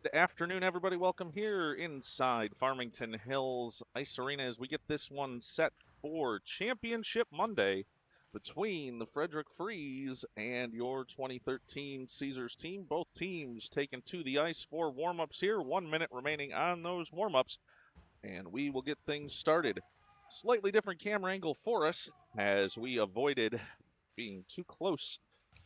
Good afternoon, everybody. Welcome here inside Farmington Hills Ice Arena as we get this one set for Championship Monday between the Frederick Freeze and your 2013 Caesars team. Both teams taken to the ice for warm-ups here. 1 minute remaining on those warm-ups, and we will get things started. Slightly different camera angle for us as we avoided being too close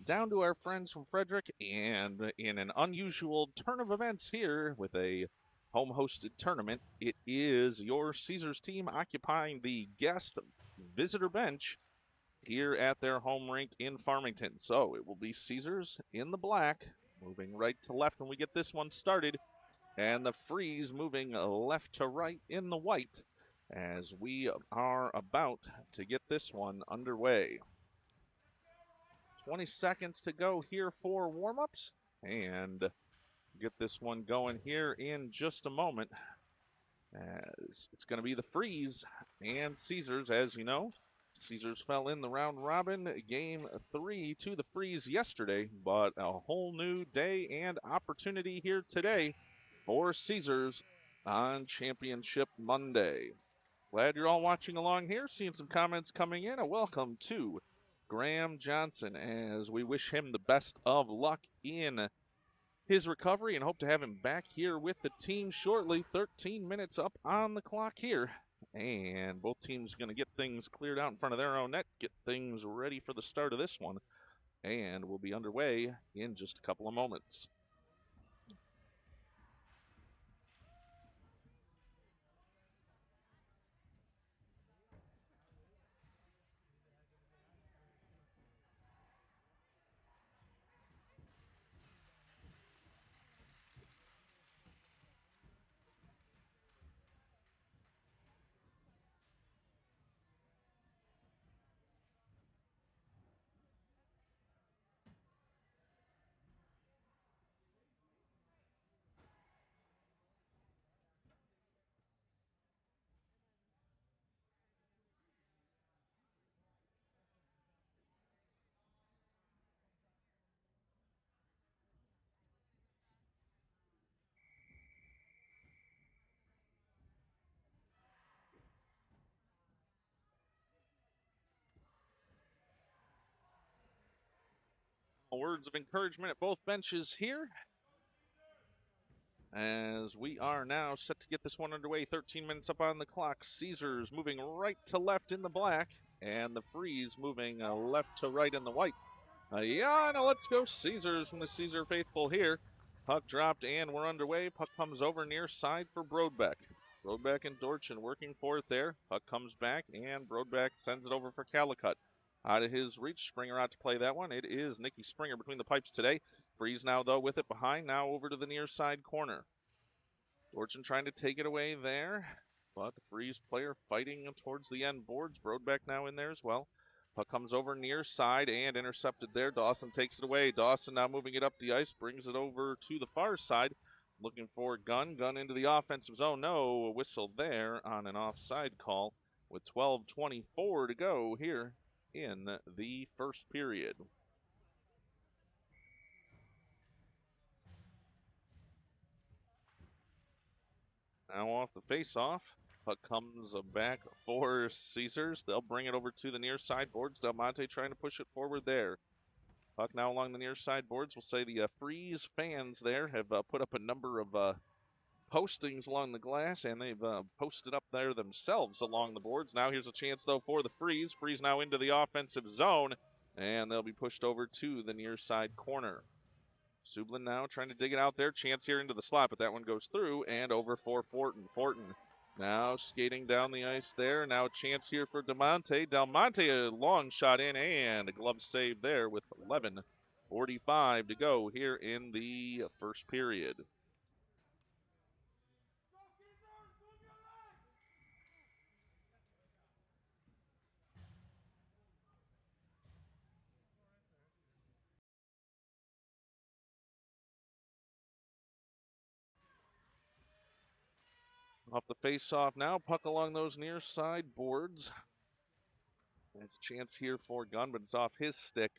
down to our friends from Frederick, and in an unusual turn of events here with a home hosted tournament, it is your Caesars team occupying the guest visitor bench here at their home rink in Farmington. So it will be Caesars in the black, moving right to left when we get this one started, and the Freeze moving left to right in the white as we are about to get this one underway. 20 seconds to go here for warm-ups, and get this one going here in just a moment, as it's going to be the Freeze and Caesars. As you know, Caesars fell in the round robin game 3 to the Freeze yesterday, but a whole new day and opportunity here today for Caesars on Championship Monday. Glad you're all watching along here, seeing some comments coming in. A welcome to Graham Johnson as we wish him the best of luck in his recovery and hope to have him back here with the team shortly. 13 minutes up on the clock here, and both teams going to get things cleared out in front of their own net, get things ready for the start of this one, and we'll be underway in just a couple of moments. Words of encouragement at both benches here, as we are now set to get this one underway. 13 minutes up on the clock. Caesars moving right to left in the black, and the Freeze moving left to right in the white. Now let's go Caesars from the Caesar faithful here. Puck dropped, and we're underway. Puck comes over near side for Brodbeck. Brodbeck and Dorchin working for it there. Puck comes back, and Brodbeck sends it over for Calicut. Out of his reach, Springer out to play that one. It is Nicky Springer between the pipes today. Freeze now, though, with it behind. Now over to the near side corner. Dorchin trying to take it away there, but the Freeze player fighting towards the end boards. Brodbeck now in there as well. Puck comes over near side and intercepted there. Dawson takes it away. Dawson now moving it up the ice, brings it over to the far side. Looking for Gunn. Gunn into the offensive zone. No, a whistle there on an offside call with 12:24 to go here in the first period. Now off the face-off. Puck comes back for Caesars. They'll bring it over to the near side boards. Del Monte trying to push it forward there. Puck now along the near side boards. We'll say the Freeze fans there have put up a number of postings along the glass, and they've posted up there themselves along the boards. Now here's a chance, though, for the Freeze. Freeze now into the offensive zone, and they'll be pushed over to the near side corner. Sublin now trying to dig it out there. Chance here into the slot, but that one goes through and over for Fortin. Fortin now skating down the ice there. Now a chance here for DeMonte. Del Monte, a long shot in and a glove save there with 11:45 to go here in the first period. Off the face-off now, puck along those near side boards. There's a chance here for Gunn, but it's off his stick.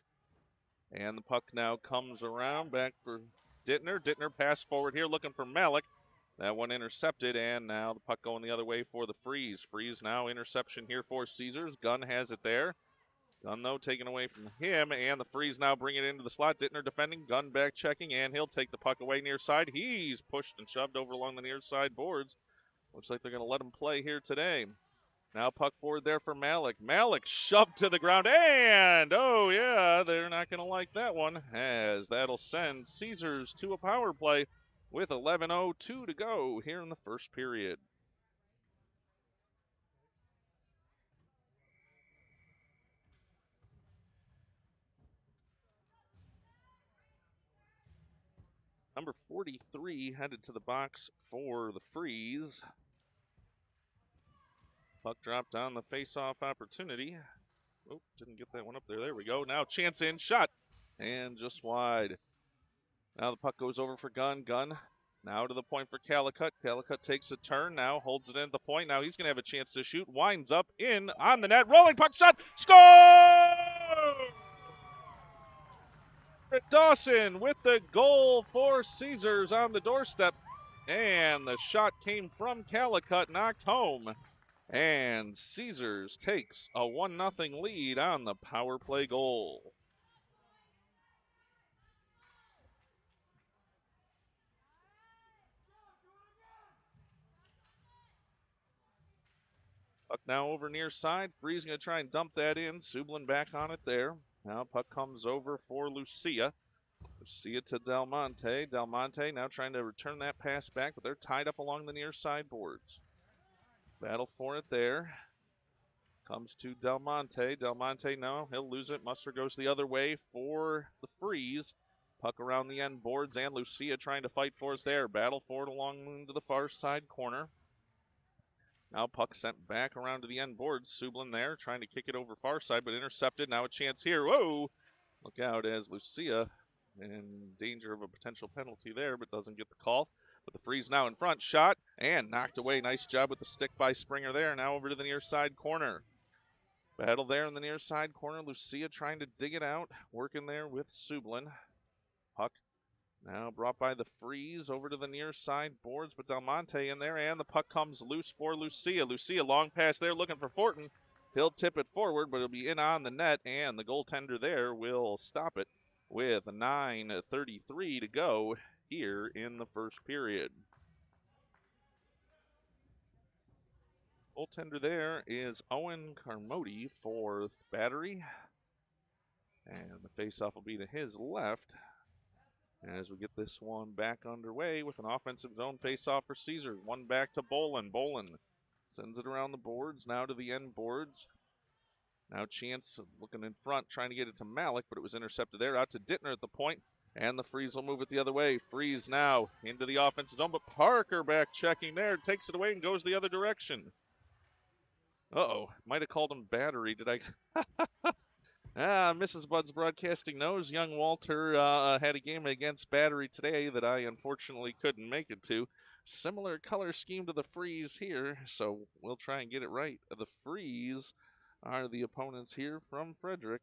And the puck now comes around back for Dittner. Dittner pass forward here looking for Malik. That one intercepted, and now the puck going the other way for the Freeze. Freeze now interception here for Caesars. Gunn has it there. Gunn, though, taken away from him, and the Freeze now bring it into the slot. Dittner defending, Gunn back checking, and he'll take the puck away near side. He's pushed and shoved over along the near side boards. Looks like they're going to let him play here today. Now puck forward there for Malik. Malik shoved to the ground, and, oh yeah, they're not going to like that one, as that'll send Caesars to a power play with 11:02 to go here in the first period. Number 43 headed to the box for the Freeze. Puck dropped on the face-off opportunity. Oh, didn't get that one up there. There we go. Now chance in, shot, and just wide. Now the puck goes over for Gunn. Gunn now to the point for Calicut. Calicut takes a turn, now holds it in at the point. Now he's going to have a chance to shoot. Winds up, in, on the net. Rolling puck shot. Score! Dawson with the goal for Caesars on the doorstep. And the shot came from Calicut, knocked home. And Caesars takes a 1-0 lead on the power play goal. Puck now over near side. Freeze going to try and dump that in. Sublin back on it there. Now puck comes over for Lucia. Lucia to Del Monte. Del Monte now trying to return that pass back, but they're tied up along the near side boards. Battle for it there. Comes to Del Monte. Del Monte, no, he'll lose it. Muster goes the other way for the Freeze. Puck around the end boards, and Lucia trying to fight for it there. Battle for it along to the far side corner. Now puck sent back around to the end boards. Sublin there trying to kick it over far side, but intercepted. Now a chance here. Whoa! Look out as Lucia in danger of a potential penalty there, but doesn't get the call. But the Freeze now in front. Shot and knocked away. Nice job with the stick by Springer there. Now over to the near side corner. Battle there in the near side corner. Lucia trying to dig it out. Working there with Sublin. Puck now brought by the Freeze over to the near side boards, but Del Monte in there, and the puck comes loose for Lucia. Lucia, long pass there, looking for Fortin. He'll tip it forward, but it'll be in on the net, and the goaltender there will stop it with 9:33 to go here in the first period. Goaltender there is Owen Carmody for Battery, and the faceoff will be to his left as we get this one back underway with an offensive zone faceoff for Caesars. One back to Bolin. Bolin sends it around the boards, now to the end boards. Now Chance looking in front, trying to get it to Malik, but it was intercepted there. Out to Dittner at the point, and the Freeze will move it the other way. Freeze now into the offensive zone, but Parker back checking there, takes it away and goes the other direction. Uh-oh, might have called him Battery. Did I... Mrs. Bud's Broadcasting knows young Walter had a game against Battery today that I unfortunately couldn't make it to. Similar color scheme to the Freeze here, so we'll try and get it right. The Freeze are the opponents here from Frederick,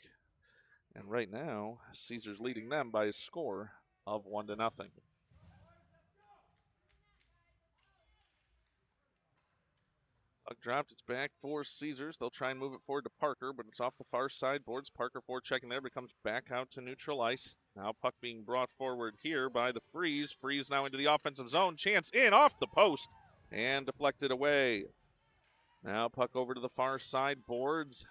and right now, Caesars leading them by a score of 1-0. Puck dropped, it's back for Caesars. They'll try and move it forward to Parker, but it's off the far side boards. Parker forechecking there, but comes back out to neutral ice. Now puck being brought forward here by the Freeze. Freeze now into the offensive zone. Chance in off the post and deflected away. Now puck over to the far side boards.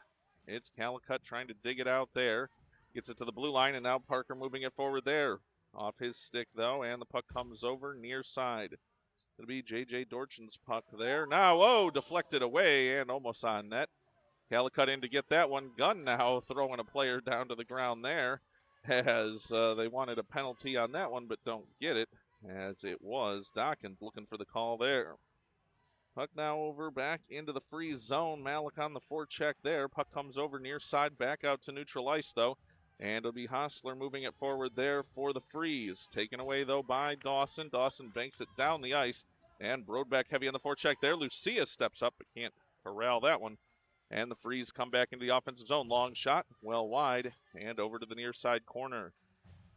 It's Calicut trying to dig it out there. Gets it to the blue line, and now Parker moving it forward there. Off his stick, though, and the puck comes over near side. It'll be J.J. Dorchin's puck there. Now, whoa, deflected away and almost on net. Calicut in to get that one. Gunn now throwing a player down to the ground there as they wanted a penalty on that one but don't get it, as it was Dawkins looking for the call there. Puck now over back into the Freeze zone. Malik on the forecheck there. Puck comes over near side, back out to neutral ice, though. And it'll be Hostler moving it forward there for the Freeze. Taken away, though, by Dawson. Dawson banks it down the ice. And Broadback heavy on the forecheck there. Lucia steps up, but can't corral that one. And the Freeze come back into the offensive zone. Long shot, well wide, and over to the near side corner.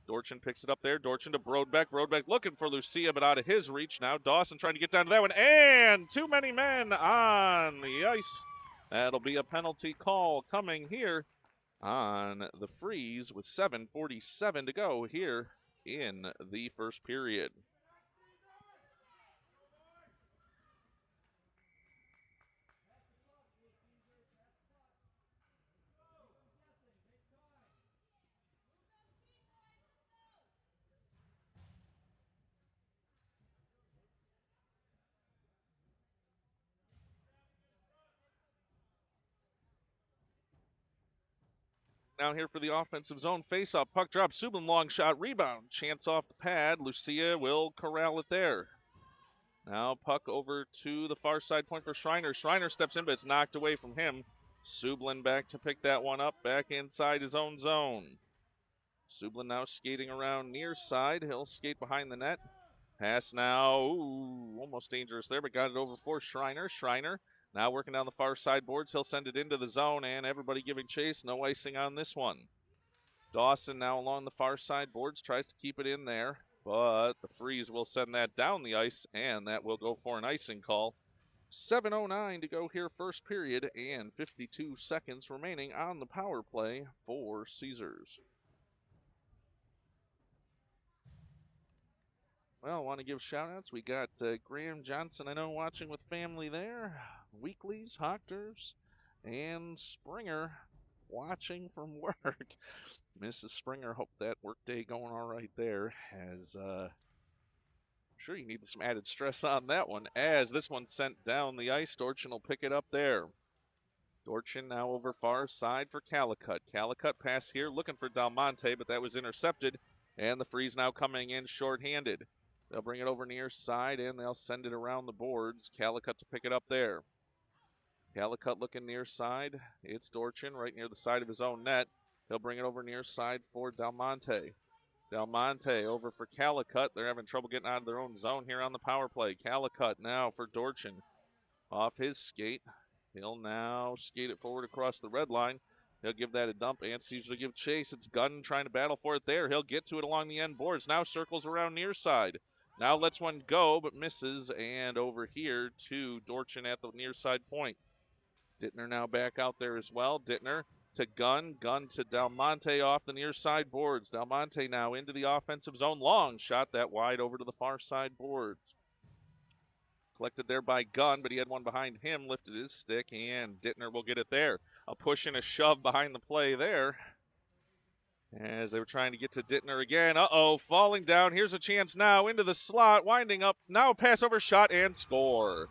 Dorchin picks it up there. Dorchin to Brodbeck. Brodbeck looking for Lucia, but out of his reach now. Dawson trying to get down to that one. And too many men on the ice. That'll be a penalty call coming here on the Freeze with 7:47 to go here in the first period. Now here for the offensive zone face-off. Puck drop. Subban long shot. Rebound. Chance off the pad. Lucia will corral it there. Now puck over to the far side point for Schreiner. Schreiner steps in, but it's knocked away from him. Sublin back to pick that one up. Back inside his own zone. Sublin now skating around near side. He'll skate behind the net. Pass now. Ooh, almost dangerous there, but got it over for Schreiner. Schreiner now working down the far side boards. He'll send it into the zone, and everybody giving chase. No icing on this one. Dawson now along the far side boards. Tries to keep it in there, but the Freeze will send that down the ice, and that will go for an icing call. 7:09 to go here first period, and 52 seconds remaining on the power play for Caesars. Well, I want to give shout-outs. We got Graham Johnson, I know, watching with family there. Weeklies, Hochters, and Springer watching from work. Mrs. Springer, hope that workday going all right there, as I'm sure you need some added stress on that one, as this one's sent down the ice. Dorchin will pick it up there. Dorchin now over far side for Calicut. Calicut pass here, looking for Del Monte, but that was intercepted, and the Freeze now coming in shorthanded. They'll bring it over near side, and they'll send it around the boards. Calicut to pick it up there. Calicut looking near side. It's Dorchin right near the side of his own net. He'll bring it over near side for Del Monte. Del Monte over for Calicut. They're having trouble getting out of their own zone here on the power play. Calicut now for Dorchin. Off his skate. He'll now skate it forward across the red line. He'll give that a dump. Caesar to give chase. It's Gunn trying to battle for it there. He'll get to it along the end boards. Now circles around near side. Now lets one go, but misses. And over here to Dorchin at the near side point. Dittner now back out there as well. Dittner to Gunn. Gunn to Del Monte off the near side boards. Del Monte now into the offensive zone. Long shot that wide over to the far side boards. Collected there by Gunn, but he had one behind him. Lifted his stick, and Dittner will get it there. A push and a shove behind the play there, as they were trying to get to Dittner again. Uh-oh, falling down. Here's a chance now into the slot, winding up. Now pass over, shot, and score.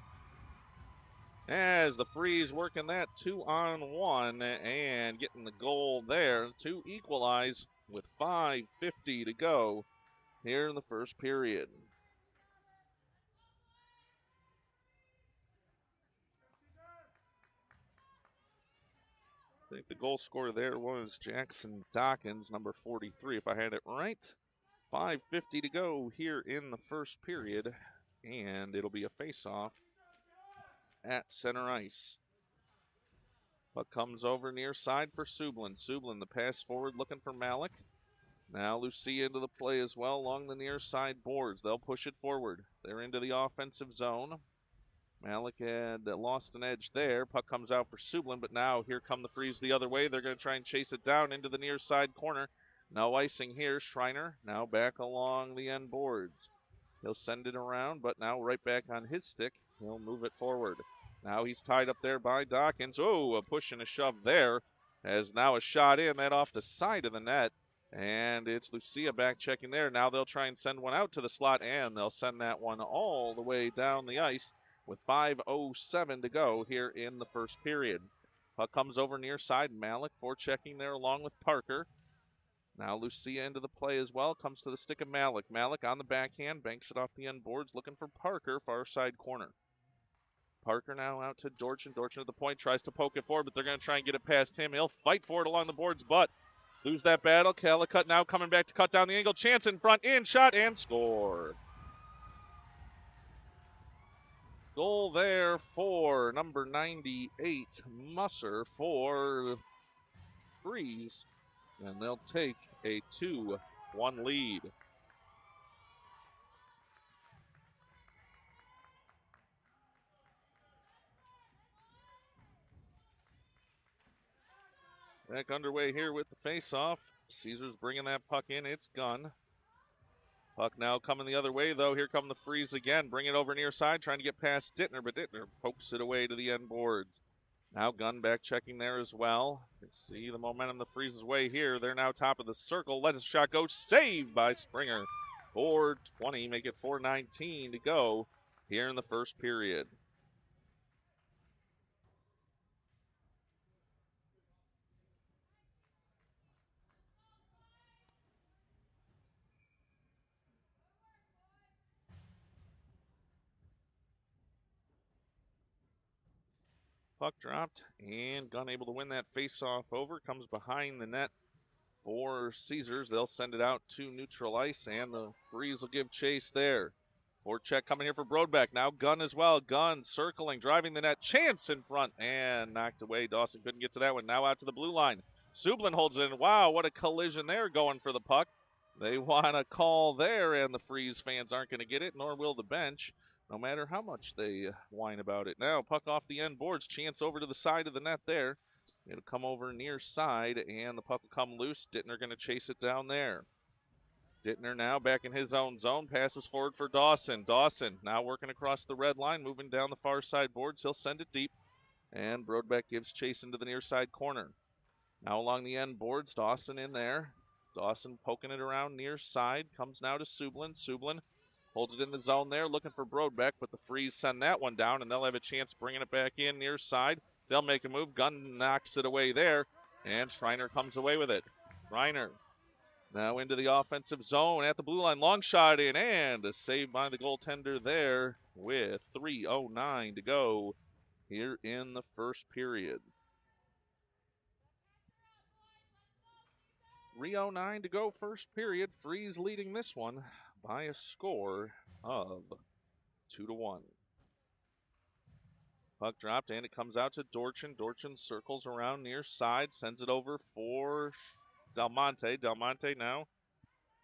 As the Freeze working that 2-on-1 and getting the goal there to equalize with 5:50 to go here in the first period. I think the goal scorer there was Jackson Dawkins, number 43, if I had it right. 5:50 to go here in the first period, and it'll be a face-off at center ice. Puck comes over near side for Sublin. Sublin, the pass forward, looking for Malik. Now Lucia into the play as well along the near side boards. They'll push it forward. They're into the offensive zone. Malik had lost an edge there. Puck comes out for Sublin, but now here come the Freeze the other way. They're going to try and chase it down into the near side corner. No icing here. Schreiner now back along the end boards. He'll send it around, but now right back on his stick. He'll move it forward. Now he's tied up there by Dawkins. Oh, a push and a shove there. As now a shot in, that off the side of the net. And it's Lucia back checking there. Now they'll try and send one out to the slot, and they'll send that one all the way down the ice with 5:07 to go here in the first period. Puck comes over near side. Malik forechecking there along with Parker. Now Lucia into the play as well. Comes to the stick of Malik. Malik on the backhand. Banks it off the end boards. Looking for Parker, far side corner. Parker now out to Dorchin. Dorchin at the point. Tries to poke it forward, but they're going to try and get it past him. He'll fight for it along the boards, but lose that battle. Calicut now coming back to cut down the angle. Chance in front. In, shot, and score. Goal there for number 98, Musser, for Freeze. And they'll take a 2-0 1 lead. Back underway here with the face-off. Caesars bringing that puck in. It's Gunn. Puck now coming the other way, though. Here come the Freeze again. Bring it over near side, trying to get past Dittner, but Dittner pokes it away to the end boards. Now Gunn back checking there as well. You can see the momentum the Freeze's way here. They're now top of the circle. Let the shot go. Saved by Springer. 4:20, make it 4:19 to go here in the first period. Puck dropped, and Gunn able to win that face-off over. Comes behind the net for Caesars. They'll send it out to neutral ice, and the Freeze will give chase there. Check coming here for Brodbeck. Now Gunn as well. Gunn circling, driving the net. Chance in front, and knocked away. Dawson couldn't get to that one. Now out to the blue line. Sublin holds it in. Wow, what a collision there going for the puck. They want a call there, and the Freeze fans aren't going to get it, nor will the bench, no matter how much they whine about it. Now, puck off the end boards. Chance over to the side of the net there. It'll come over near side, and the puck will come loose. Dittner going to chase it down there. Dittner now back in his own zone. Passes forward for Dawson. Dawson now working across the red line, moving down the far side boards. He'll send it deep, and Brodbeck gives chase into the near side corner. Now along the end boards, Dawson in there. Dawson poking it around near side. Comes now to Sublin. Sublin holds it in the zone there, looking for Brodbeck, but the Freeze send that one down, and they'll have a chance bringing it back in near side. They'll make a move. Gunn knocks it away there, and Schreiner comes away with it. Schreiner now into the offensive zone at the blue line. Long shot in, and a save by the goaltender there with 3:09 to go here in the first period. 3:09 to go first period. Freeze leading this one by a score of 2-1. Puck dropped, and it comes out to Dorchin. Dorchin circles around near side, sends it over for Del Monte. Del Monte now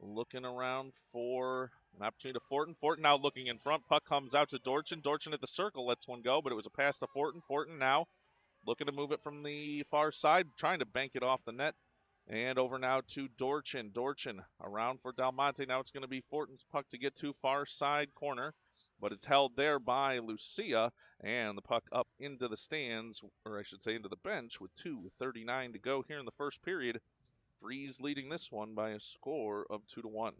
looking around for an opportunity to Fortin. Fortin now looking in front. Puck comes out to Dorchin. Dorchin at the circle lets one go, but it was a pass to Fortin. Fortin now looking to move it from the far side, trying to bank it off the net. And over now to Dorchin. Dorchin around for Del Monte. Now it's going to be Fortin's puck to get to far side corner, but it's held there by Lucia, and the puck up into the stands, or I should say into the bench, with 2:39 to go here in the first period. Freeze leading this one by a score of 2-1.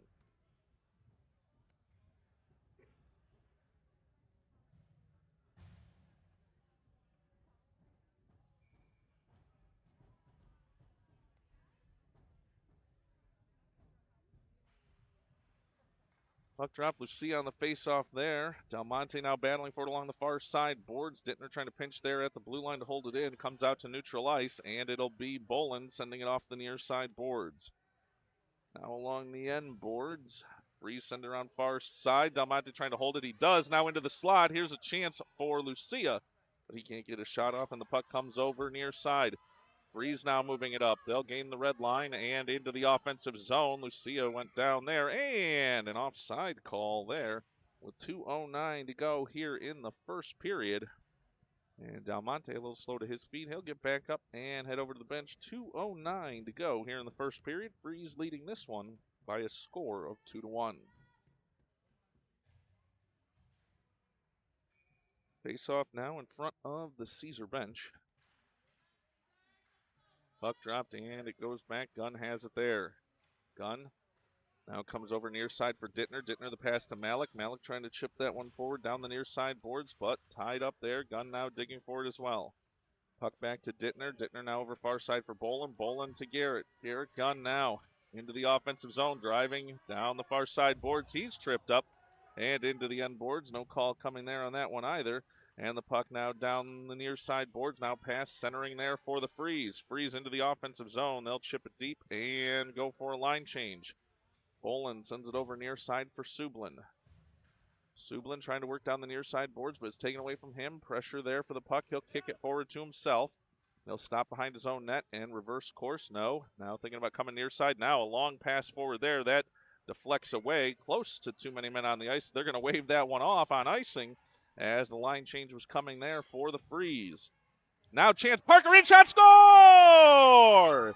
Puck drop, Lucia on the face-off there. Del Monte now battling for it along the far side boards. Dittner trying to pinch there at the blue line to hold it in. Comes out to neutral ice, and it'll be Bolin sending it off the near side boards. Now along the end boards. Freeze send it around far side. Del Monte trying to hold it. He does. Now into the slot. Here's a chance for Lucia, but he can't get a shot off, and the puck comes over near side. Freeze now moving it up. They'll gain the red line and into the offensive zone. Lucia went down there, and an offside call there with 2:09 to go here in the first period. And Del Monte a little slow to his feet. He'll get back up and head over to the bench. 2:09 to go here in the first period. Freeze leading this one by a score of 2-1. Face-off now in front of the Caesar bench. Puck dropped, and it goes back. Gunn has it there. Gunn now comes over near side for Dittner. Dittner the pass to Malik. Malik trying to chip that one forward down the near side boards, but tied up there. Gunn now digging for it as well. Puck back to Dittner. Dittner now over far side for Bolin. Bolin to Garrett. Garrett Gunn now into the offensive zone, driving down the far side boards. He's tripped up and into the end boards. No call coming there on that one either. And the puck now down the near side boards. Now pass centering there for the Freeze. Freeze into the offensive zone. They'll chip it deep and go for a line change. Bolin sends it over near side for Sublin. Sublin trying to work down the near side boards, but it's taken away from him. Pressure there for the puck. He'll kick it forward to himself. They'll stop behind his own net and reverse course. No. Now thinking about coming near side. Now a long pass forward there. That deflects away close to too many men on the ice. They're going to wave that one off on icing as the line change was coming there for the Freeze. Now chance. Parker reach shot, score!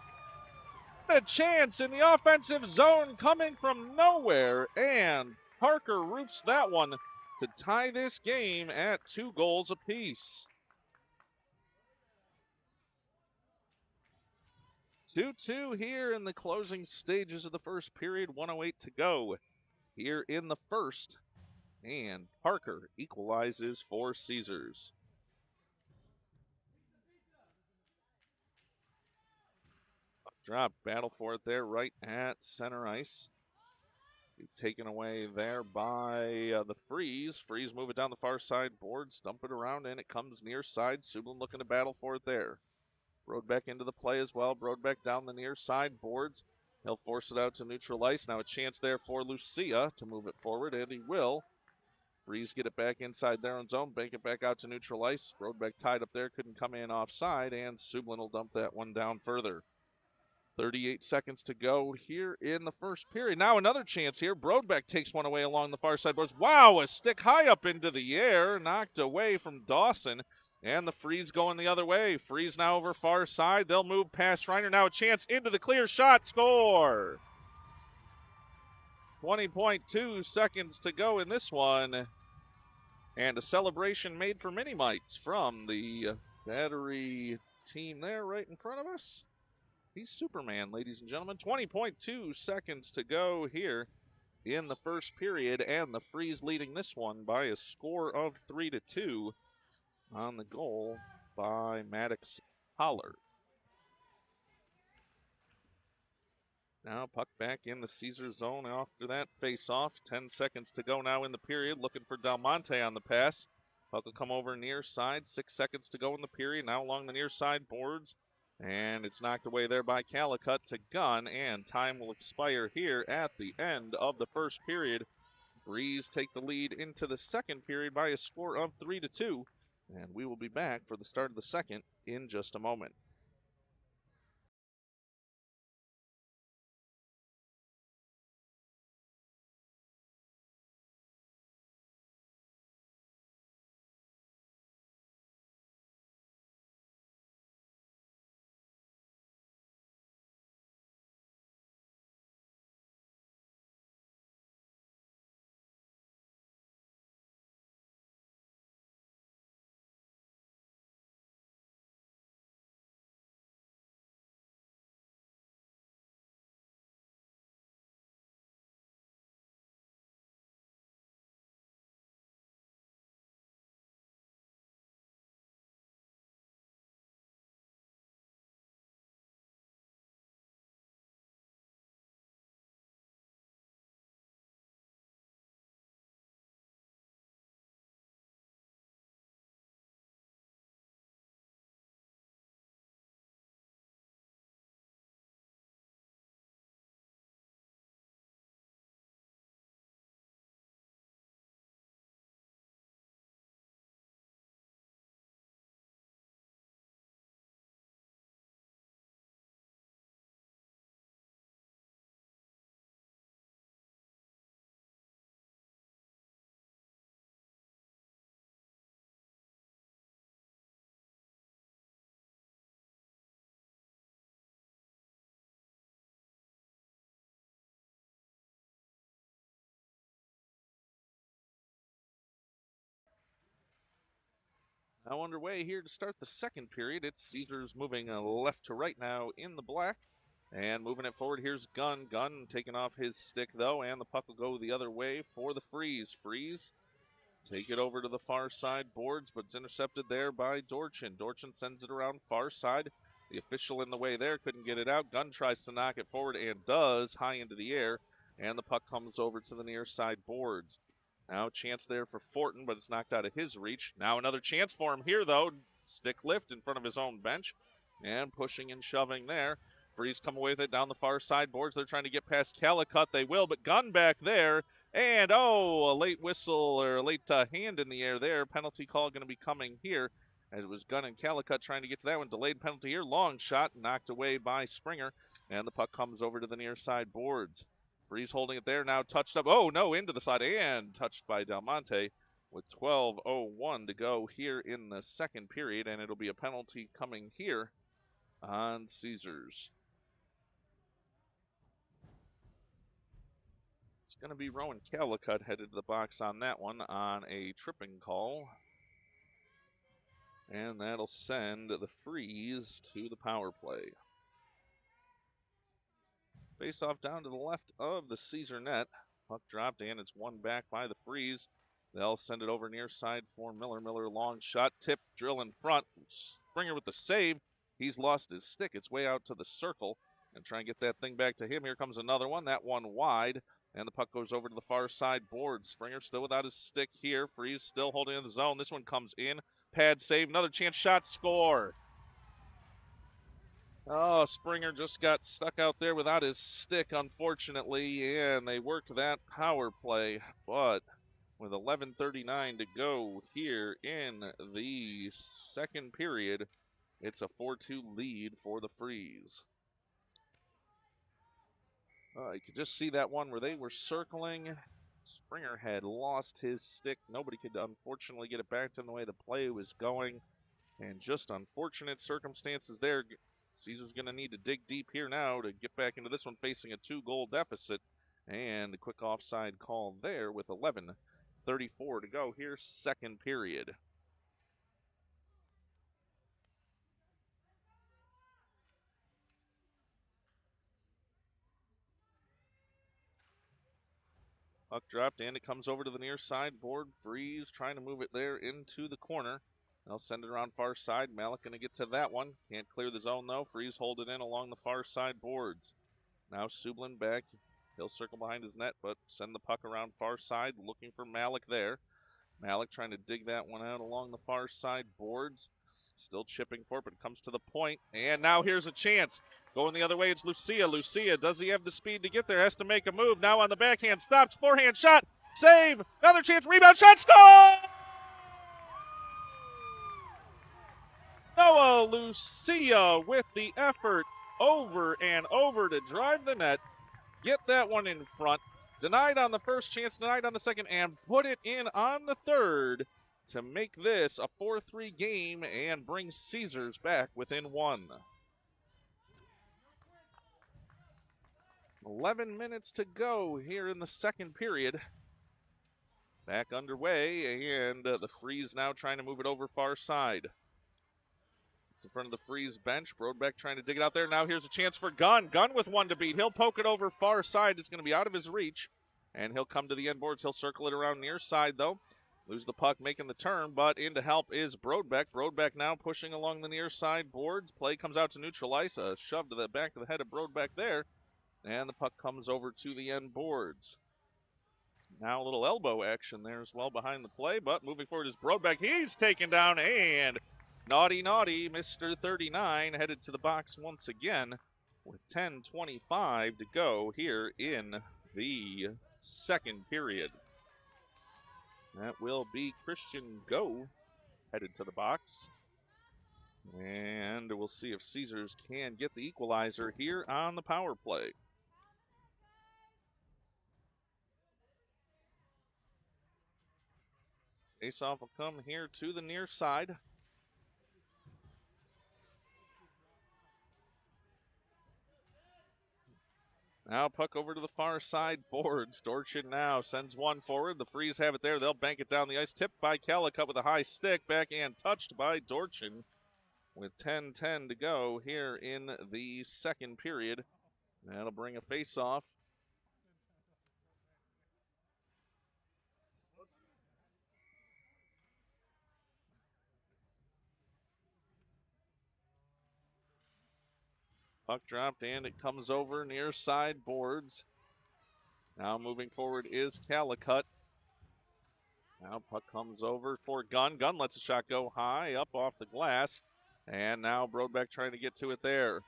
A chance in the offensive zone coming from nowhere, and Parker roofs that one to tie this game at 2 goals apiece. 2-2 here in the closing stages of the first period, 1:08 to go here in the first, and Parker equalizes for Caesars. Drop, battle for it there right at center ice. Taken away there by the Freeze. Freeze move it down the far side boards, dump it around, and it comes near side. Sublin looking to battle for it there. Broadbeck into the play as well. Broadbeck down the near side boards. He'll force it out to neutral ice. Now a chance there for Lucia to move it forward, and he will. Freeze get it back inside their own zone, bank it back out to neutral ice. Broadbeck tied up there, couldn't come in offside, and Sublin will dump that one down further. 38 seconds to go here in the first period. Now another chance here. Broadbeck takes one away along the far side boards. Wow, a stick high up into the air, knocked away from Dawson. And the Freeze going the other way. Freeze now over far side. They'll move past Reiner. Now a chance into the clear shot. Score! 20.2 seconds to go in this one. And a celebration made for Mini Mites from the Battery team there right in front of us. He's Superman, ladies and gentlemen. 20.2 seconds to go here in the first period, and the Freeze leading this one by a score of 3-2 on the goal by Maddox Holler. Now puck back in the Caesar zone after that face-off. 10 seconds to go now in the period. Looking for Del Monte on the pass. Puck will come over near side. 6 seconds to go in the period. Now along the near side boards. And it's knocked away there by Calicut to Gunn, and time will expire here at the end of the first period. Breeze take the lead into the second period by a score of 3-2, and we will be back for the start of the second in just a moment. Now underway here to start the second period. It's Caesars moving left to right now in the black. And moving it forward, here's Gunn. Gunn taking off his stick, though, and the puck will go the other way for the Freeze. Freeze take it over to the far side boards, but it's intercepted there by Dorchin. Dorchin sends it around far side. The official in the way there couldn't get it out. Gunn tries to knock it forward and does, high into the air, and the puck comes over to the near side boards. Now chance there for Fortin, but it's knocked out of his reach. Now another chance for him here, though. Stick lift in front of his own bench, and pushing and shoving there. Freeze come away with it down the far side boards. They're trying to get past Calicut. They will, but Gunn back there. And, a late whistle or a late hand in the air there. Penalty call going to be coming here As it was Gunn and Calicut trying to get to that one. Delayed penalty here. Long shot knocked away by Springer. And the puck comes over to the near side boards. Freeze holding it there. Now touched up. Oh, no, into the side and touched by Del Monte with 12:01 to go here in the second period. And it'll be a penalty coming here on Caesars. It's going to be Rowan Calicut headed to the box on that one on a tripping call. And that'll send the Freeze to the power play. Face off down to the left of the Caesar net. Puck dropped and it's won back by the Freeze. They'll send it over near side for Miller. Miller long shot, tip, drill in front. Springer with the save. He's lost his stick. It's way out to the circle. And try and get that thing back to him. Here comes another one. That one wide. And the puck goes over to the far side board. Springer still without his stick here. Freeze still holding in the zone. This one comes in. Pad save. Another chance shot. Score. Oh, Springer just got stuck out there without his stick, unfortunately. And they worked that power play. But with 11:39 to go here in the second period, it's a 4-2 lead for the Freeze. You could just see that one where they were circling. Springer had lost his stick. Nobody could unfortunately get it back to him the way the play was going. And just unfortunate circumstances there. Caesar's going to need to dig deep here now to get back into this one, facing a 2-goal deficit. And a quick offside call there with 11:34 to go here, second period. Puck dropped and it comes over to the near side board. Freeze trying to move it there into the corner. They'll send it around far side. Malik going to get to that one. Can't clear the zone though. Freeze hold it in along the far side boards. Now Sublin back. He'll circle behind his net, but send the puck around far side, looking for Malik there. Malik trying to dig that one out along the far side boards. Still chipping for it, but it comes to the point. And now here's a chance. Going the other way, it's Lucia. Lucia, does he have the speed to get there? Has to make a move. Now on the backhand, stops, forehand shot, save, another chance, rebound, shot, score! Noah Lucia with the effort over and over to drive the net, get that one in front. Denied on the first chance, denied on the second, and put it in on the third to make this a 4-3 game and bring Caesars back within one. 11 minutes to go here in the second period. Back underway, and the Freeze now trying to move it over far side. It's in front of the Freeze bench. Brodbeck trying to dig it out there. Now here's a chance for Gunn. Gunn with one to beat. He'll poke it over far side. It's going to be out of his reach. And he'll come to the end boards. He'll circle it around near side, though. Lose the puck, making the turn, but in to help is Brodbeck. Brodbeck now pushing along the near side boards. Play comes out to neutral ice. A shove to the back of the head of Brodbeck there. And the puck comes over to the end boards. Now a little elbow action there as well behind the play, but moving forward is Brodbeck. He's taken down, and naughty, Mr. 39 headed to the box once again with 10:25 to go here in the second period. That will be Christian Go headed to the box. And we'll see if Caesars can get the equalizer here on the power play. Faceoff will come here to the near side. Now puck over to the far side boards. Dorchin now sends one forward. The Freeze have it there. They'll bank it down the ice. Tipped by Calicut with a high stick. Backhand touched by Dorchin with 10:10 to go here in the second period. That'll bring a face-off. Puck dropped and it comes over near side boards. Now moving forward is Calicut. Now puck comes over for Gunn. Gunn lets a shot go high up off the glass. And now Brodbeck trying to get to it there.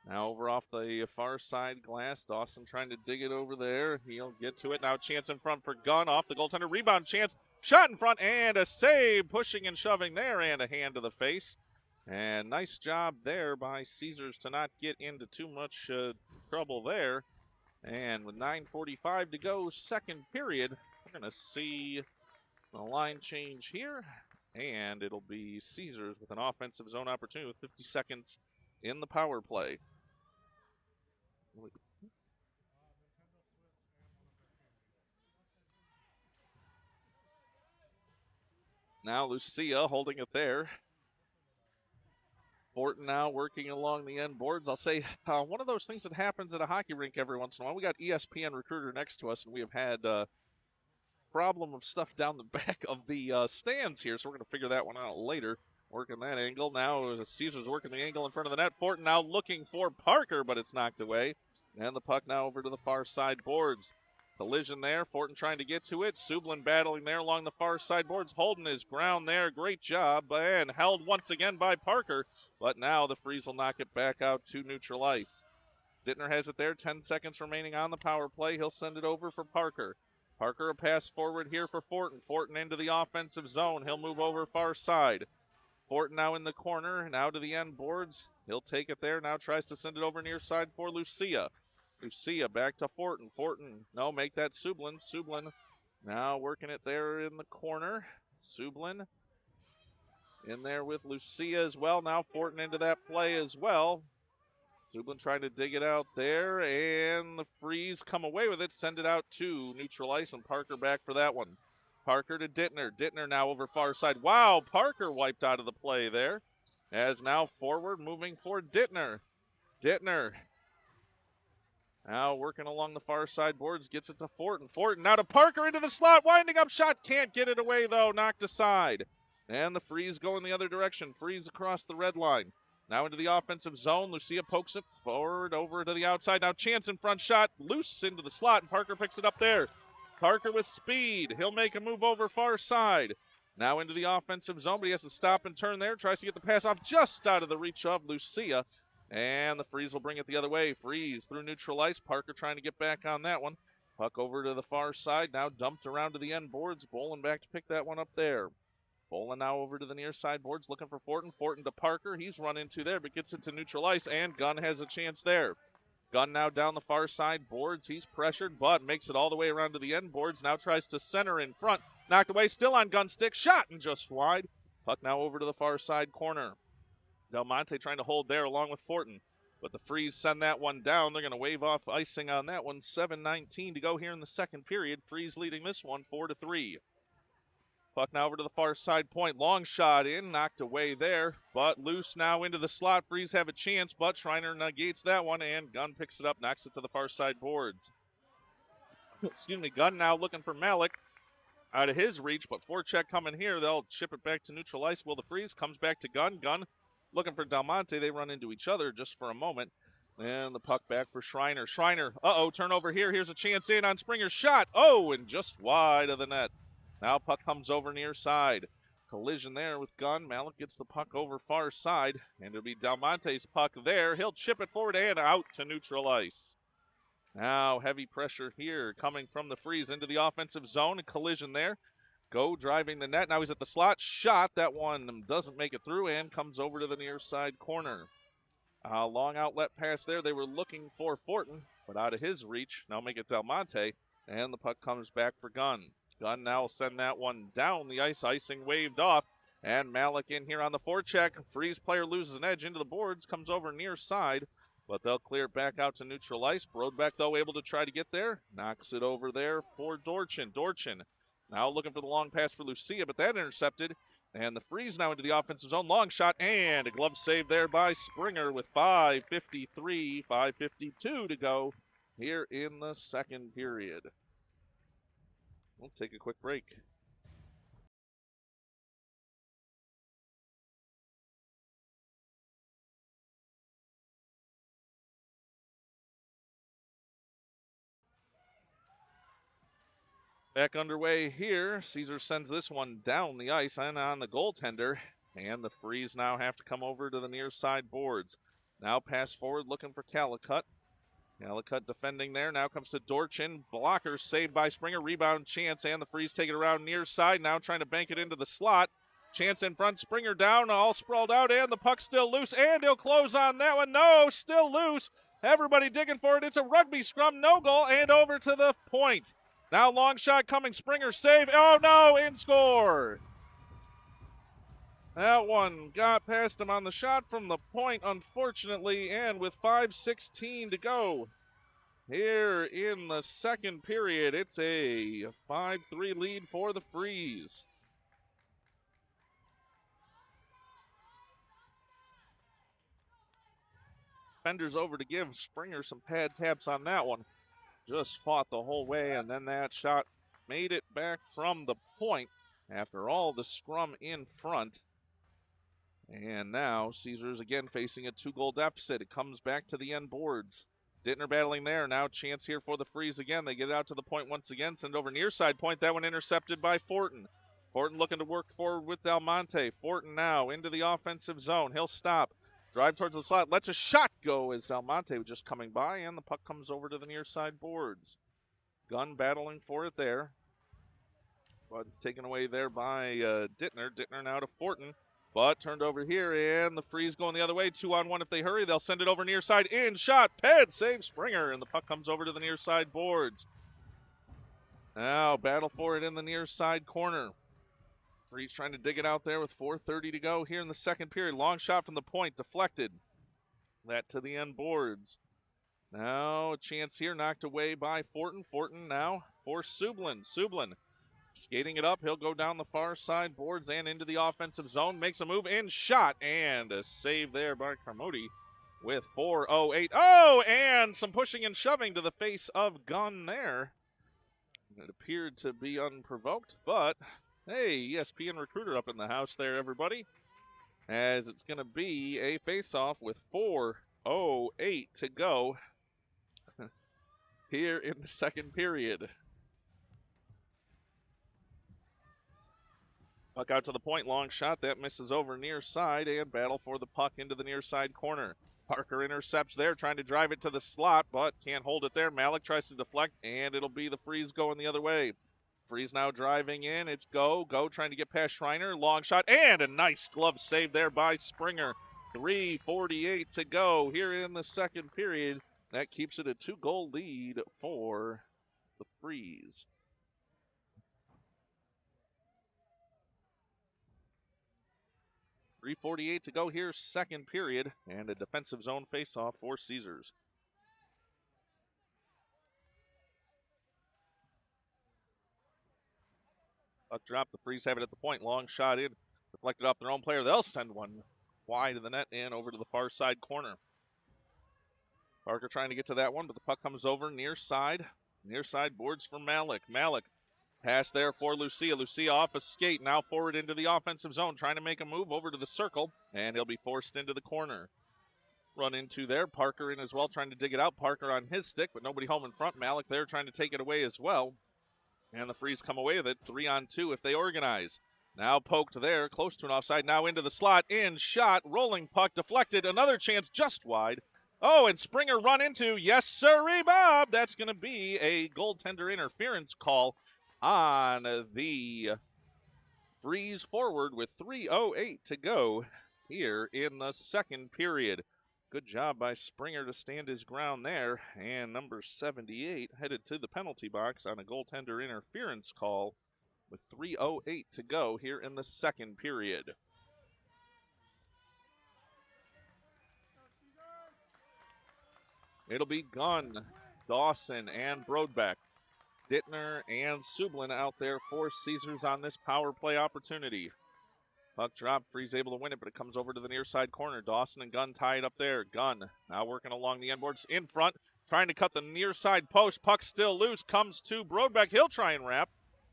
Now over off the far side glass. Dawson trying to dig it over there. He'll get to it. Now chance in front for Gunn. Off the goaltender. Rebound chance. Shot in front and a save. Pushing and shoving there and a hand to the face. And nice job there by Caesars to not get into too much trouble there. And with 9:45 to go, second period, we're going to see the line change here. And it'll be Caesars with an offensive zone opportunity with 50 seconds in the power play. Now Lucia holding it there. Fortin now working along the end boards. I'll say one of those things that happens at a hockey rink every once in a while. We got ESPN Recruiter next to us, and we have had problem of stuff down the back of the stands here, so we're going to figure that one out later. Working that angle. Now Caesar's working the angle in front of the net. Fortin now looking for Parker, but it's knocked away. And the puck now over to the far side boards. Collision there. Fortin trying to get to it. Sublin battling there along the far side boards. Holding his ground there. Great job. And held once again by Parker. But now the Freeze will knock it back out to neutral ice. Dittner has it there. 10 seconds remaining on the power play. He'll send it over for Parker. Parker a pass forward here for Fortin. Fortin into the offensive zone. He'll move over far side. Fortin now in the corner. Now to the end boards. He'll take it there. Now tries to send it over near side for Lucia. Lucia back to Fortin. Fortin, no, make that Sublin. Sublin now working it there in the corner. Sublin in there with Lucia as well. Now Fortin into that play as well. Sublin trying to dig it out there, and the Freeze come away with it. Send it out to neutral ice, and Parker back for that one. Parker to Dittner. Dittner now over far side. Wow, Parker wiped out of the play there. As now forward, moving for Dittner. Dittner now working along the far side boards, gets it to Fortin. Fortin now to Parker into the slot, winding up shot, can't get it away though, knocked aside. And the Freeze going the other direction. Freeze across the red line. Now into the offensive zone. Lucia pokes it forward over to the outside. Now chance in front shot, loose into the slot, and Parker picks it up there. Parker with speed. He'll make a move over far side. Now into the offensive zone, but he has to stop and turn there. Tries to get the pass off just out of the reach of Lucia. And the Freeze will bring it the other way. Freeze through neutral ice. Parker trying to get back on that one. Puck over to the far side. Now dumped around to the end boards. Bolin back to pick that one up there. Bolin now over to the near side boards looking for Fortin. Fortin to Parker. He's run into there but gets it to neutral ice. And Gunn has a chance there. Gunn now down the far side boards. He's pressured but makes it all the way around to the end boards. Now tries to center in front. Knocked away. Still on Gunn's stick. Shot and just wide. Puck now over to the far side corner. Del Monte trying to hold there along with Fortin. But the Freeze send that one down. They're going to wave off icing on that one. 7:19 to go here in the second period. Freeze leading this one 4-3. Puck now over to the far side point. Long shot in. Knocked away there. But loose now into the slot. Freeze have a chance. But Schreiner negates that one. And Gunn picks it up. Knocks it to the far side boards. Excuse me. Gunn now looking for Malik. Out of his reach. But forecheck coming here. They'll chip it back to neutral ice. Will the Freeze comes back to Gunn. Gunn looking for Del Monte. They run into each other just for a moment. And the puck back for Schreiner. Schreiner, turnover here. Here's a chance in on Springer's shot. Oh, and just wide of the net. Now puck comes over near side. Collision there with Gunn. Malik gets the puck over far side. And it'll be Del Monte's puck there. He'll chip it forward and out to neutral ice. Now heavy pressure here coming from the Freeze into the offensive zone. A collision there. Go driving the net. Now he's at the slot. Shot. That one doesn't make it through and comes over to the near side corner. Long outlet pass there. They were looking for Fortin, but out of his reach. Now make it Del Monte. And the puck comes back for Gunn. Gunn now will send that one down the ice. Icing waved off. And Malik in here on the forecheck. Freeze player loses an edge into the boards. Comes over near side. But they'll clear it back out to neutral ice. Brodbeck, though, able to try to get there. Knocks it over there for Dorchin. Dorchin now looking for the long pass for Lucia, but that intercepted. And the Freeze now into the offensive zone. Long shot and a glove save there by Springer with 5:53, 5:52 to go here in the second period. We'll take a quick break. Back underway here. Caesar sends this one down the ice and on the goaltender. And the Freeze now have to come over to the near side boards. Now pass forward looking for Calicut. Calicut defending there. Now comes to Dorchin. Blocker saved by Springer. Rebound Chance and the Freeze take it around near side. Now trying to bank it into the slot. Chance in front. Springer down. All sprawled out and the puck still loose. And he'll close on that one. No, still loose. Everybody digging for it. It's a rugby scrum. No goal and over to the point. Now long shot coming. Springer save. Oh no, in score. That one got past him on the shot from the point, unfortunately, and with 5:16 to go here in the second period, it's a 5-3 lead for the Freeze. Defenders over to give Springer some pad taps on that one. Just fought the whole way, and then that shot made it back from the point after all the scrum in front. And now Caesars again facing a 2-goal deficit. It comes back to the end boards. Dittner battling there. Now chance here for the Freeze again. They get it out to the point once again. Send over near side point. That one intercepted by Fortin. Fortin looking to work forward with Del Monte. Fortin now into the offensive zone. He'll stop. Drive towards the slot. Lets a shot go as Del Monte was just coming by. And the puck comes over to the near side boards. Gunn battling for it there. But it's taken away there by Dittner. Dittner now to Fortin. But turned over here, and the Freeze going the other way. 2-on-1 if they hurry. They'll send it over near side. In shot. Ped saves Springer, and the puck comes over to the near side boards. Now battle for it in the near side corner. Freeze trying to dig it out there with 4:30 to go here in the second period. Long shot from the point, deflected. That to the end boards. Now a chance here, knocked away by Fortin. Fortin now for Sublin. Sublin skating it up. He'll go down the far side boards and into the offensive zone. Makes a move in shot. And a save there by Carmody with 4:08. Oh, and some pushing and shoving to the face of Gunn there. It appeared to be unprovoked, but hey, ESPN Recruiter up in the house there, everybody. As it's going to be a face-off with 4:08 to go here in the second period. Puck out to the point, long shot, that misses over near side, and battle for the puck into the near side corner. Parker intercepts there, trying to drive it to the slot, but can't hold it there. Malik tries to deflect, and it'll be the Freeze going the other way. Freeze now driving in, it's Go trying to get past Schreiner, long shot, and a nice glove save there by Springer. 3:48 to go here in the second period. That keeps it a 2-goal lead for the Freeze. .348 to go here, second period, and a defensive zone faceoff for Caesars. Puck drop, the Freeze have it at the point, long shot in, deflected off their own player. They'll send one wide of the net and over to the far side corner. Parker trying to get to that one, but the puck comes over near side boards for Malik. Malik. Pass there for Lucia. Lucia off a skate. Now forward into the offensive zone. Trying to make a move over to the circle. And he'll be forced into the corner. Run into there. Parker in as well. Trying to dig it out. Parker on his stick. But nobody home in front. Malik there trying to take it away as well. And the Freeze come away with it. 3-on-2 if they organize. Now poked there. Close to an offside. Now into the slot. In shot. Rolling puck. Deflected. Another chance just wide. Oh, and Springer run into. Yes, sirree, Bob. That's going to be a goaltender interference call on the Freeze forward with 3:08 to go here in the second period. Good job by Springer to stand his ground there. And number 78 headed to the penalty box on a goaltender interference call with 3:08 to go here in the second period. It'll be Gunn, Dawson, and Brodbeck. Dittner and Sublin out there for Caesars on this power play opportunity. Puck drop, Freeze able to win it, but it comes over to the near side corner. Dawson and Gunn tie it up there. Gunn now working along the end boards in front, trying to cut the near side post. Puck still loose, comes to Brodbeck. He'll try and wrap.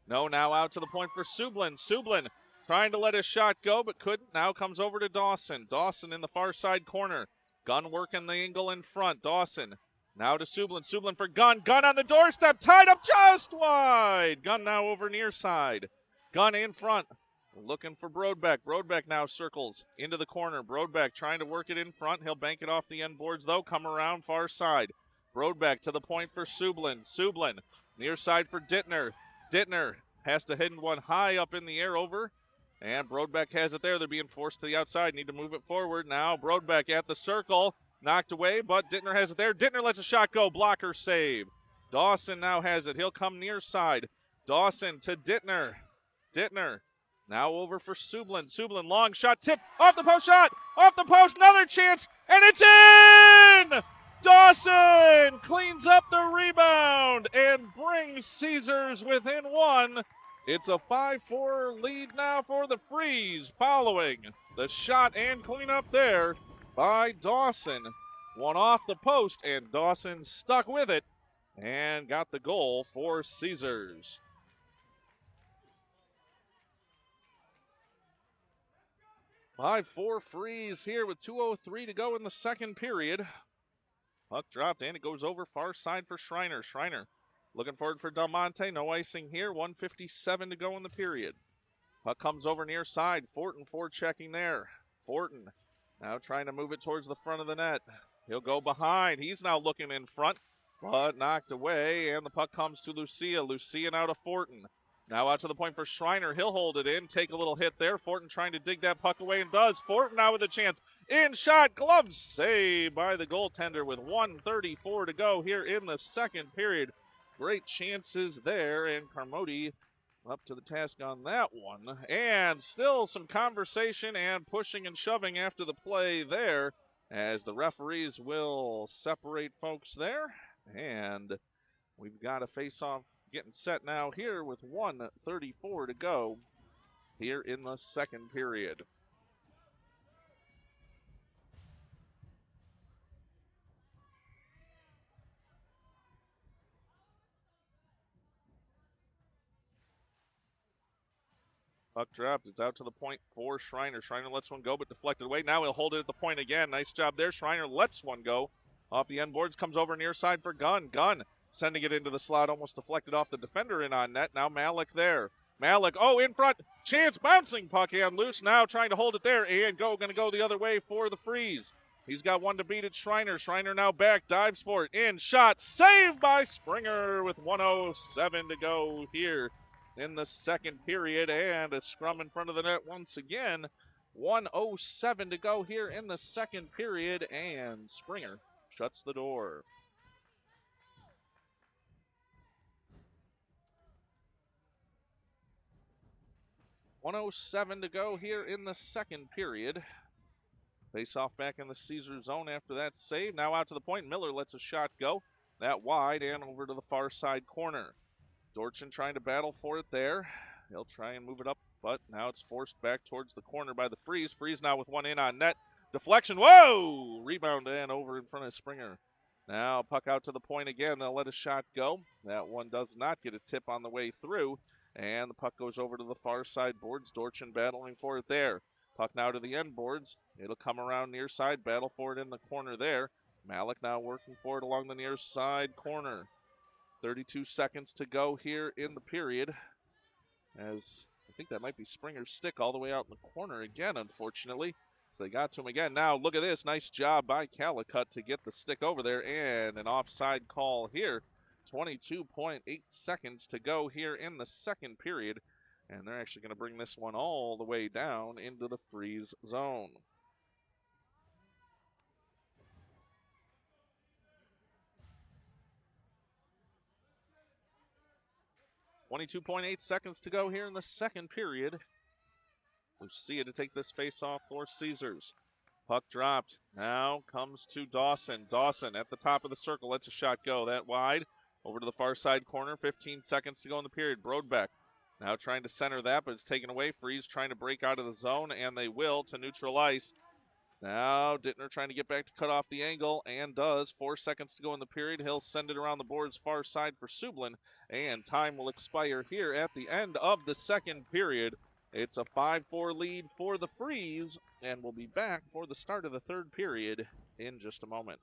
No, now out to the point for Sublin. Sublin trying to let his shot go, but couldn't. Now comes over to Dawson. Dawson in the far side corner. Gunn working the angle in front. Dawson. Now to Sublin. Sublin for Gunn. Gunn on the doorstep. Tied up just wide. Gunn now over near side. Gunn in front. looking for Brodbeck. Brodbeck now circles into the corner. Brodbeck trying to work it in front. He'll bank it off the end boards, though. Come around far side. Brodbeck to the point for Sublin. Sublin near side for Dittner. Dittner has to hit one high up in the air over. And Brodbeck has it there. They're being forced to the outside. Need to move it forward. Now Brodbeck at the circle. Knocked away, but Dittner has it there. Dittner lets a shot go. Blocker save. Dawson now has it. He'll come near side. Dawson to Dittner. Dittner now over for Sublin. Sublin, long shot, tip, off the post shot, off the post, another chance, and it's in! Dawson cleans up the rebound and brings Caesars within one. It's a 5-4 lead now for the Freeze following the shot and cleanup there by Dawson. One off the post, and Dawson stuck with it and got the goal for Caesars. By 4 Freeze here with 2:03 to go in the second period. Puck dropped and it goes over far side for Schreiner. Schreiner looking forward for Del Monte. No icing here. 1:57 to go in the period. Puck comes over near side. Fortin forechecking there. Fortin now trying to move it towards the front of the net. He'll go behind. He's now looking in front, but knocked away, and the puck comes to Lucia. Lucia now to Fortin. Now out to the point for Schreiner. He'll hold it in, take a little hit there. Fortin trying to dig that puck away and does. Fortin now with a chance. In shot, glove save by the goaltender with 1:34 to go here in the second period. Great chances there, and Carmody up to the task on that one. And still some conversation and pushing and shoving after the play there, as the referees will separate folks there. And we've got a face-off getting set now here with 1:34 to go here in the second period. Puck dropped. It's out to the point for Schreiner. Schreiner lets one go, but deflected away. Now he'll hold it at the point again. Nice job there. Schreiner lets one go off the end boards. Comes over near side for Gunn. Gunn sending it into the slot. Almost deflected off the defender in on net. Now Malik there. Malik, in front. Chance bouncing puck and loose. Now trying to hold it there and going to go the other way for the Freeze. He's got one to beat it. Schreiner. Schreiner now back. Dives for it. In shot. Saved by Springer with 1:07 to go here in the second period, and a scrum in front of the net once again. 1:07 to go here in the second period, and Springer shuts the door. .107 to go here in the second period. Face off back in the Caesar zone after that save. Now out to the point. Miller lets a shot go. That wide and over to the far side corner. Dorchin trying to battle for it there. He'll try and move it up, but now it's forced back towards the corner by the Freeze. Freeze now with one in on net. Deflection. Whoa! Rebound and over in front of Springer. Now puck out to the point again. They'll let a shot go. That one does not get a tip on the way through. And the puck goes over to the far side boards. Dorchin battling for it there. Puck now to the end boards. It'll come around near side. Battle for it in the corner there. Malik now working for it along the near side corner. 32 seconds to go here in the period, as I think that might be Springer's stick all the way out in the corner again, unfortunately. So they got to him again. Now look at this. Nice job by Calicut to get the stick over there, and an offside call here. 22.8 seconds to go here in the second period, and they're actually going to bring this one all the way down into the Freeze zone. 22.8 seconds to go here in the second period. Lucia to take this face-off for Caesars. Puck dropped. Now comes to Dawson. Dawson at the top of the circle. Lets a shot go. That wide. Over to the far side corner. 15 seconds to go in the period. Brodbeck now trying to center that, but it's taken away. Freeze trying to break out of the zone, and they will to neutral ice. Now Dittner trying to get back to cut off the angle, and does. 4 seconds to go in the period. He'll send it around the boards far side for Sublin, and time will expire here at the end of the second period. It's a 5-4 lead for the Freeze, and we'll be back for the start of the third period in just a moment.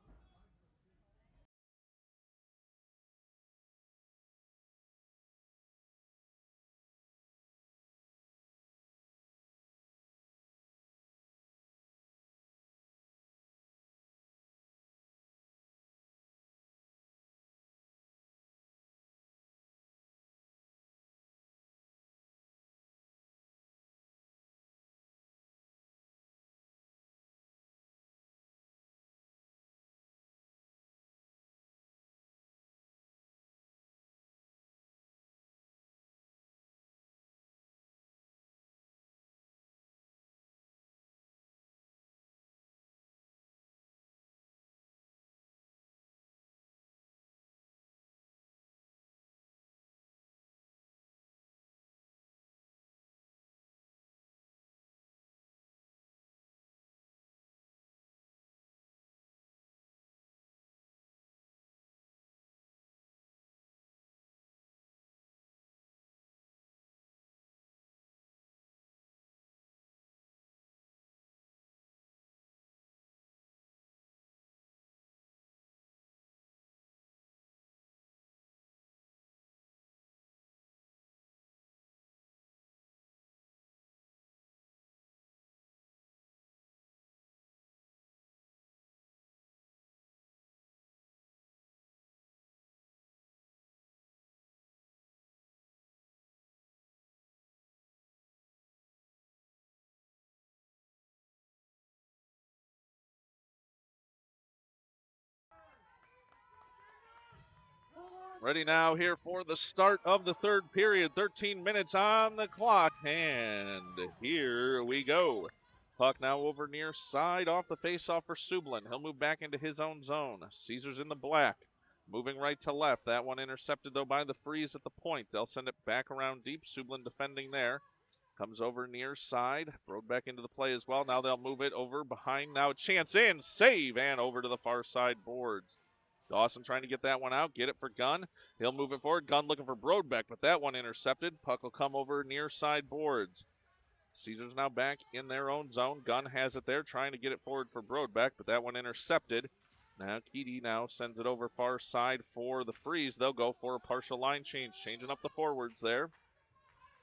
Ready now here for the start of the third period. 13 minutes on the clock, and here we go. Puck now over near side off the faceoff for Sublin. He'll move back into his own zone. Caesar's in the black. Moving right to left. That one intercepted, though, by the Freeze at the point. They'll send it back around deep. Sublin defending there. Comes over near side. Rode back into the play as well. Now they'll move it over behind. Now a chance in. Save, and over to the far side boards. Dawson trying to get that one out. Get it for Gunn. He'll move it forward. Gunn looking for Broadbeck, but that one intercepted. Puck will come over near side boards. Caesars now back in their own zone. Gunn has it there, trying to get it forward for Broadbeck, but that one intercepted. Now Keedy now sends it over far side for the Freeze. They'll go for a partial line change, changing up the forwards there.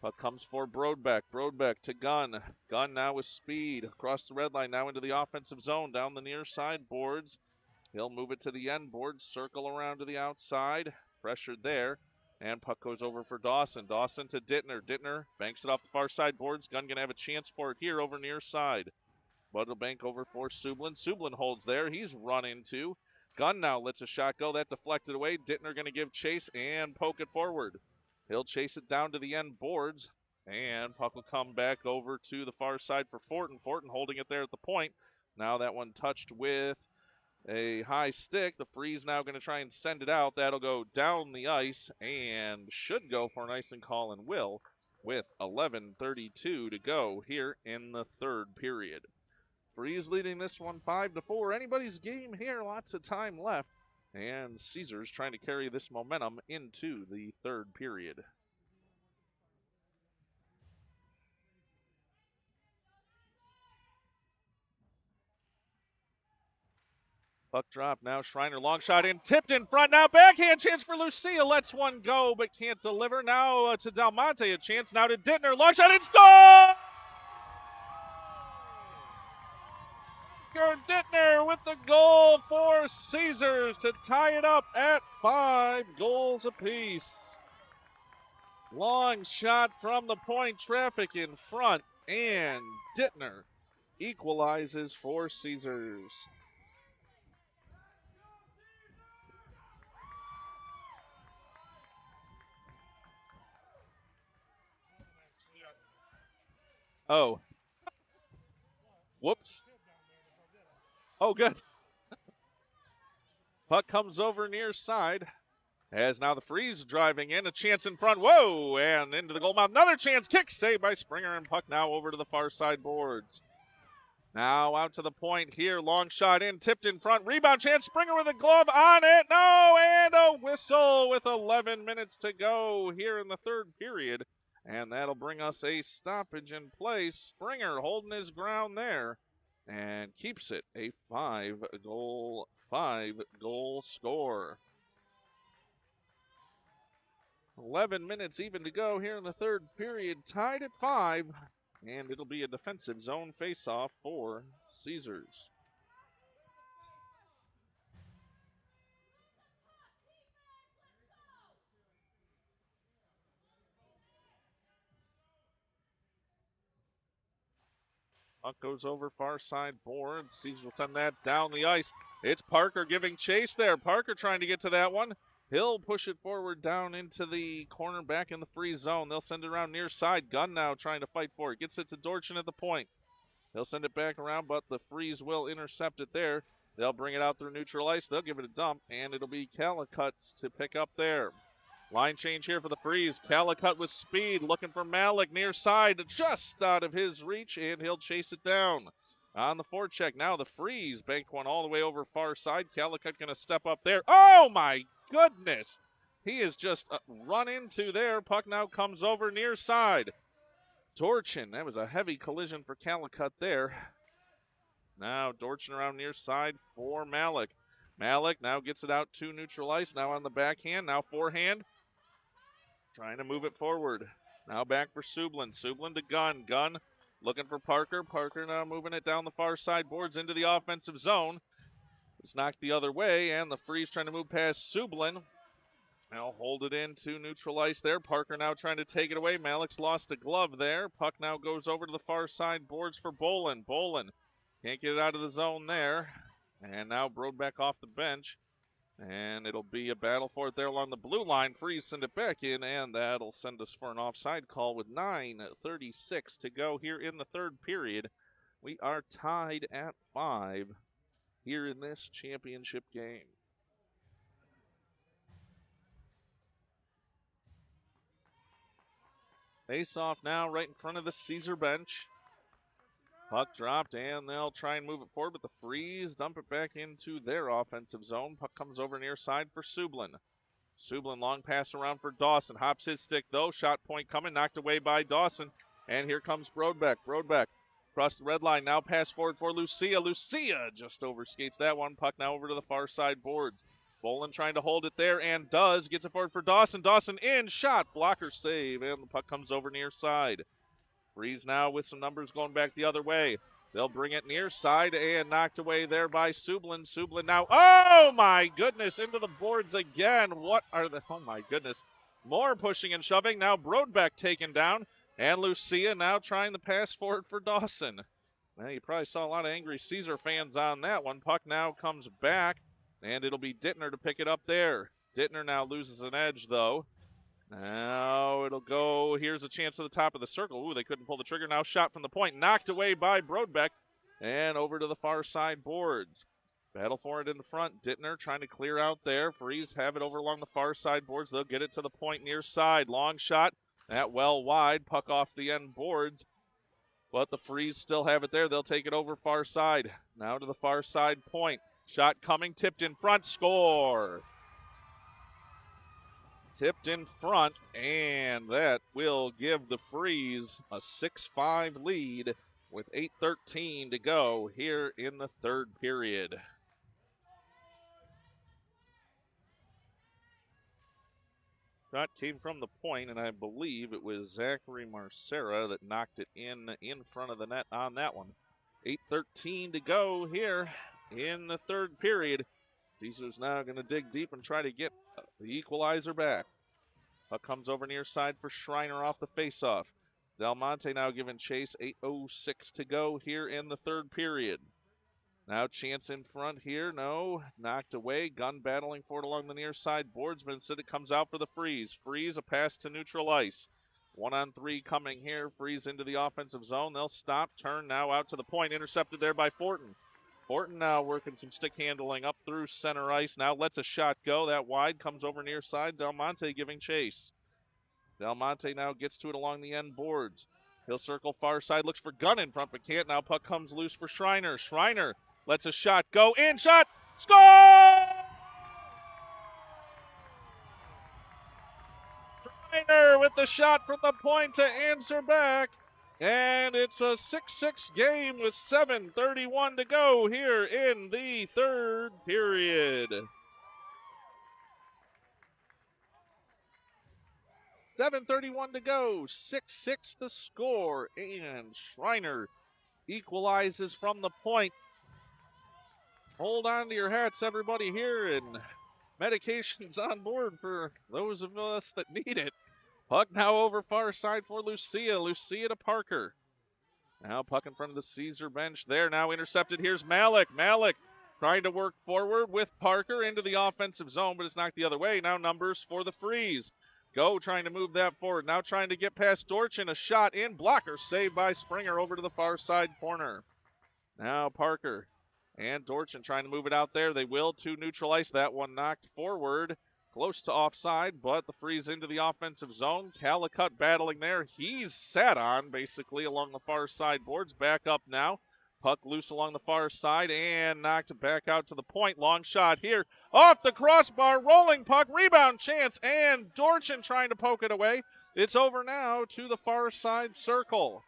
Puck comes for Broadbeck. Broadbeck to Gunn. Gunn now with speed across the red line, now into the offensive zone, down the near side boards. He'll move it to the end board, circle around to the outside. Pressured there. And puck goes over for Dawson. Dawson to Dittner. Dittner banks it off the far side boards. Gunn going to have a chance for it here over near side. Bud will bank over for Sublin. Sublin holds there. He's run into. Gunn now lets a shot go. That deflected away. Dittner going to give chase and poke it forward. He'll chase it down to the end boards. And puck will come back over to the far side for Fortin. Fortin holding it there at the point. Now that one touched with a high stick. The Freeze now going to try and send it out. That'll go down the ice and should go for an icing call and will, with 11:32 to go here in the third period. Freeze leading this one 5-4. Anybody's game here. Lots of time left. And Caesars trying to carry this momentum into the third period. Puck drop now. Schreiner long shot in, tipped in front. Now backhand chance for Lucia. Lets one go but can't deliver. Now to Dalmonte, a chance now to Dittner. Long shot and score! Dittner with the goal for Caesars to tie it up at 5 goals apiece. Long shot from the point, traffic in front, and Dittner equalizes for Caesars. Oh. Whoops. Oh, good. Puck comes over near side. As now the Freeze driving in. A chance in front. Whoa! And into the goal mouth. Another chance. Kick saved by Springer, and puck now over to the far side boards. Now out to the point here. Long shot in. Tipped in front. Rebound chance. Springer with a glove on it. No! And a whistle with 11 minutes to go here in the third period. And that'll bring us a stoppage in play. Springer holding his ground there and keeps it a 5-goal score. 11 minutes even to go here in the third period, tied at 5, and it'll be a defensive zone faceoff for Caesars. Puck goes over far side board. Caesars will send that down the ice. It's Parker giving chase there. Parker trying to get to that one. He'll push it forward down into the corner, back in the free zone. They'll send it around near side. Gunn now trying to fight for it. Gets it to Dorchin at the point. They'll send it back around, but the Freeze will intercept it there. They'll bring it out through neutral ice. They'll give it a dump, and it'll be Calicuts to pick up there. Line change here for the Freeze. Calicut with speed, looking for Malik near side, just out of his reach, and he'll chase it down. On the forecheck, now the Freeze bank one all the way over far side. Calicut going to step up there. Oh, my goodness. He is just run into there. Puck now comes over near side. Dorchin, that was a heavy collision for Calicut there. Now Dorchin around near side for Malik. Malik now gets it out to neutral ice. Now on the backhand, now forehand. Trying to move it forward. Now back for Sublin. Sublin to Gunn. Gunn looking for Parker. Parker now moving it down the far side boards into the offensive zone. It's knocked the other way, and the Freeze trying to move past Sublin. Now hold it into neutral ice there. Parker now trying to take it away. Malik's lost a glove there. Puck now goes over to the far side boards for Bolin. Bolin can't get it out of the zone there. And now Broadbeck off the bench. And it'll be a battle for it there along the blue line. Freeze send it back in, and that'll send us for an offside call with 9:36 to go here in the third period. We are tied at 5 here in this championship game. Face off now right in front of the Caesar bench. Puck dropped, and they'll try and move it forward, but the Freeze dump it back into their offensive zone. Puck comes over near side for Sublin. Sublin, long pass around for Dawson. Hops his stick, though. Shot point coming, knocked away by Dawson. And here comes Brodbeck. Brodbeck across the red line, now pass forward for Lucia. Lucia just overskates that one. Puck now over to the far side boards. Bolin trying to hold it there, and does. Gets it forward for Dawson. Dawson in, shot, blocker save, and the puck comes over near side. Freeze now with some numbers going back the other way. They'll bring it near side and knocked away there by Sublin. Sublin now, oh my goodness, into the boards again. What are the, oh my goodness. More pushing and shoving. Now Brodbeck taken down. And Lucia now trying to pass forward for Dawson. Now you probably saw a lot of angry Caesar fans on that one. Puck now comes back, and it'll be Dittner to pick it up there. Dittner now loses an edge, though. Now it'll go, here's a chance to the top of the circle. Ooh, they couldn't pull the trigger. Now shot from the point, knocked away by Brodbeck, and over to the far side boards. Battle for it in the front. Dittner trying to clear out there. Freeze have it over along the far side boards. They'll get it to the point near side. Long shot, that well wide. Puck off the end boards, but the Freeze still have it there. They'll take it over far side. Now to the far side point. Shot coming, tipped in front, score. Tipped in front, and that will give the Freeze a 6-5 lead with 8:13 to go here in the third period. Shot came from the point, and I believe it was Zachary Marcera that knocked it in front of the net on that one. 8:13 to go here in the third period. Caesar's now going to dig deep and try to get the equalizer back. Puck comes over near side for Schreiner off the faceoff. Del Monte now giving chase. 8:06 to go here in the third period. Now chance in front here. No. Knocked away. Gunn battling for it along the near side boards, but instead it comes out for the Freeze. Freeze, a pass to neutral ice. 1-on-3 coming here. Freeze into the offensive zone. They'll stop. Turn now out to the point. Intercepted there by Fortin. Fortin now working some stick handling up through center ice. Now lets a shot go. That wide comes over near side. Del Monte giving chase. Del Monte now gets to it along the end boards. He'll circle far side. Looks for Gunn in front, but can't. Now puck comes loose for Schreiner. Schreiner lets a shot go. In shot. Score! Schreiner with the shot from the point to answer back. And it's a 6-6 game with 7:31 to go here in the third period. 7:31 to go, 6-6 the score, and Schreiner equalizes from the point. Hold on to your hats, everybody here, and medications on board for those of us that need it. Puck now over far side for Lucia. Lucia to Parker. Now puck in front of the Caesar bench there. Now intercepted. Here's Malik. Malik trying to work forward with Parker into the offensive zone, but it's knocked the other way. Now numbers for the Freeze. Go trying to move that forward. Now trying to get past Dorchin. A shot in. Blocker saved by Springer over to the far side corner. Now Parker and Dorchin trying to move it out there. They will to neutral ice. That one knocked forward. Close to offside, but the Freeze into the offensive zone. Calicut battling there. He's sat on, basically, along the far side boards. Back up now. Puck loose along the far side and knocked back out to the point. Long shot here. Off the crossbar. Rolling puck. Rebound chance. And Dorchin trying to poke it away. It's over now to the far side circle.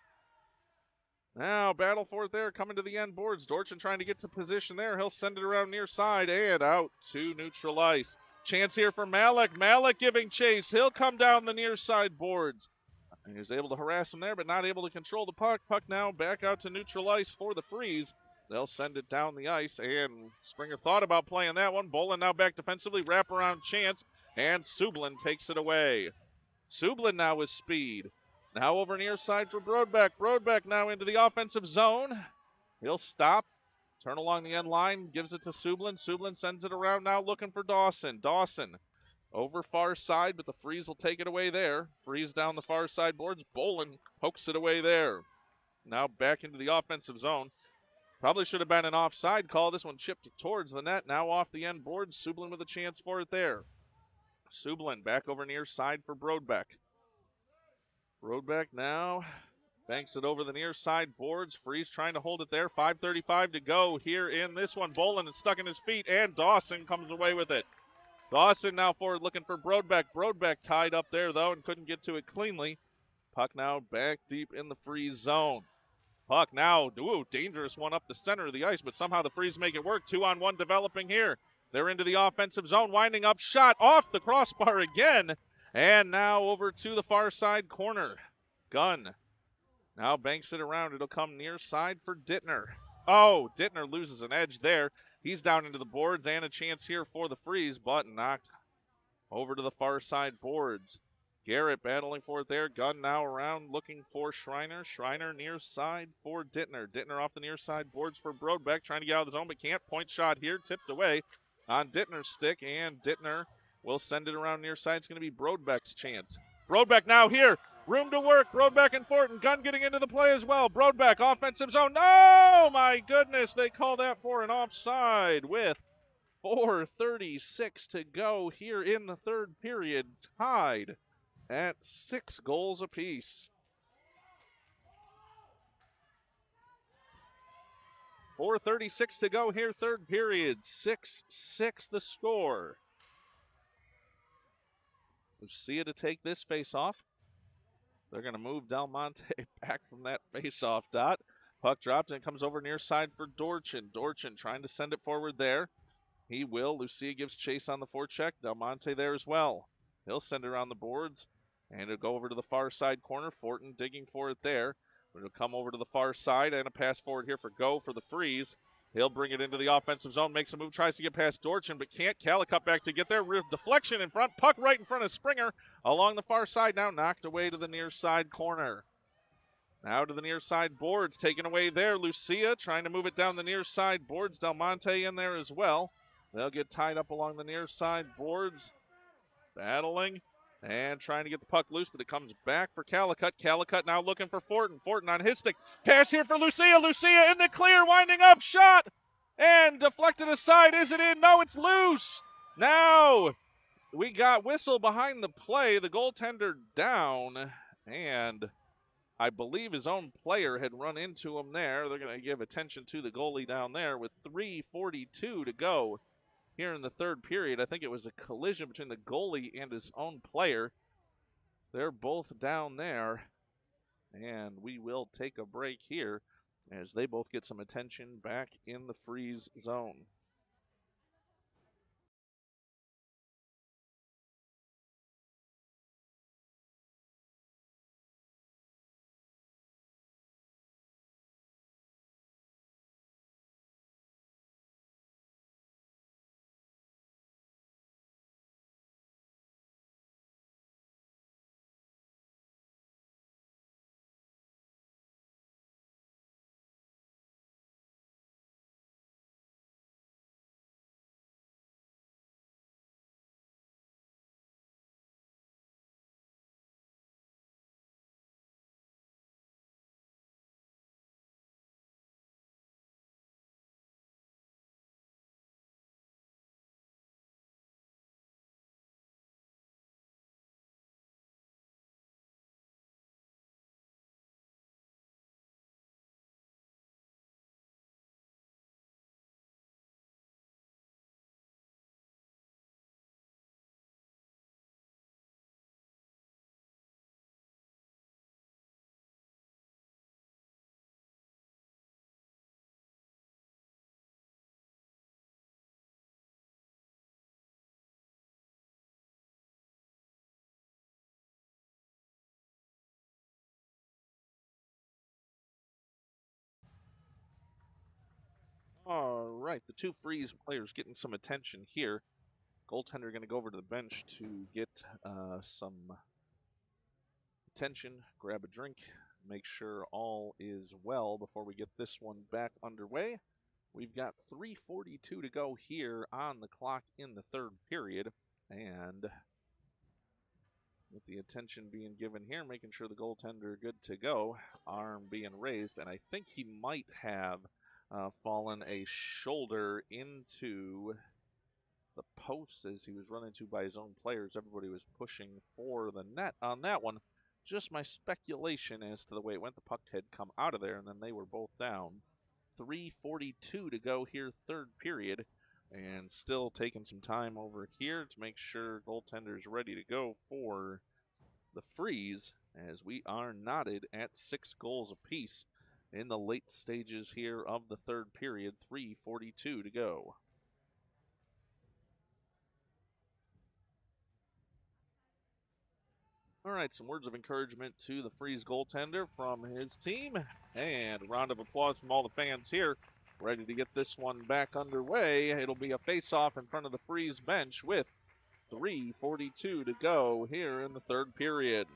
Now battle for it there. Coming to the end boards. Dorchin trying to get to position there. He'll send it around near side and out to neutral ice. Chance here for Malik. Malik giving chase. He'll come down the near side boards. He was able to harass him there, but not able to control the puck. Puck now back out to neutral ice for the Freeze. They'll send it down the ice, and Springer thought about playing that one. Bolin now back defensively. Wraparound chance, and Sublin takes it away. Sublin now with speed. Now over near side for Brodbeck. Brodbeck now into the offensive zone. He'll stop. Turn along the end line, gives it to Sublin. Sublin sends it around now looking for Dawson. Dawson over far side, but the Freeze will take it away there. Freeze down the far side boards. Bolin pokes it away there. Now back into the offensive zone. Probably should have been an offside call. This one chipped towards the net. Now off the end board. Sublin with a chance for it there. Sublin back over near side for Brodbeck. Brodbeck now banks it over the near side boards. Freeze trying to hold it there. 5:35 to go here in this one. Bolin is stuck in his feet, and Dawson comes away with it. Dawson now forward looking for Brodbeck. Brodbeck tied up there, though, and couldn't get to it cleanly. Puck now back deep in the Freeze zone. Puck now, dangerous one up the center of the ice, but somehow the Freeze make it work. 2-on-1 developing here. They're into the offensive zone, winding up, shot off the crossbar again. And now over to the far side corner. Gunn now banks it around. It'll come near side for Dittner. Oh, Dittner loses an edge there. He's down into the boards and a chance here for the Freeze, but knocked over to the far side boards. Garrett battling for it there. Gunn now around looking for Schreiner. Schreiner near side for Dittner. Dittner off the near side boards for Brodbeck. Trying to get out of the zone but can't. Point shot here. Tipped away on Dittner's stick. And Dittner will send it around near side. It's going to be Brodbeck's chance. Brodbeck now here. Room to work. Brodbeck and Fortin. Gunn getting into the play as well. Brodbeck offensive zone. No! My goodness. They called that for an offside with 4:36 to go here in the third period. Tied at 6 goals apiece. 4:36 to go here, third period. 6-6 the score. Lucia to take this face-off. They're going to move Del Monte back from that face-off dot. Puck drops and comes over near side for Dorchin. Dorchin trying to send it forward there. He will. Lucia gives chase on the forecheck. Del Monte there as well. He'll send it around the boards. And it'll go over to the far side corner. Fortin digging for it there. But it'll come over to the far side and a pass forward here for Go for the Freeze. He'll bring it into the offensive zone, makes a move, tries to get past Dorchin, but can't. Calicut back to get there. Deflection in front. Puck right in front of Springer along the far side. Now knocked away to the near side corner. Now to the near side boards. Taken away there. Lucia trying to move it down the near side boards. Del Monte in there as well. They'll get tied up along the near side boards. Battling. And trying to get the puck loose, but it comes back for Calicut. Calicut now looking for Fortin. Fortin on his stick. Pass here for Lucia. Lucia in the clear, winding up, shot, and deflected aside. Is it in? No, it's loose. Now we got whistle behind the play. The goaltender down, and I believe his own player had run into him there. They're going to give attention to the goalie down there with 3:42 to go. Here in the third period, I think it was a collision between the goalie and his own player. They're both down there, and we will take a break here as they both get some attention back in the Freeze zone. All right, the two Freeze players getting some attention here. Goaltender going to go over to the bench to get some attention, grab a drink, make sure all is well before we get this one back underway. We've got 3:42 to go here on the clock in the third period. And with the attention being given here, making sure the goaltender good to go, arm being raised, and I think he might have fallen a shoulder into the post as he was run into by his own players. Everybody was pushing for the net on that one. Just my speculation as to the way it went. The puck had come out of there, and then they were both down. 3:42 to go here, third period, and still taking some time over here to make sure goaltender's ready to go for the Freeze, as we are knotted at 6 goals apiece in the late stages here of the third period. 3:42 to go. All right, some words of encouragement to the Freeze goaltender from his team, and a round of applause from all the fans here, ready to get this one back underway. It'll be a face-off in front of the Freeze bench with 3:42 to go here in the third period.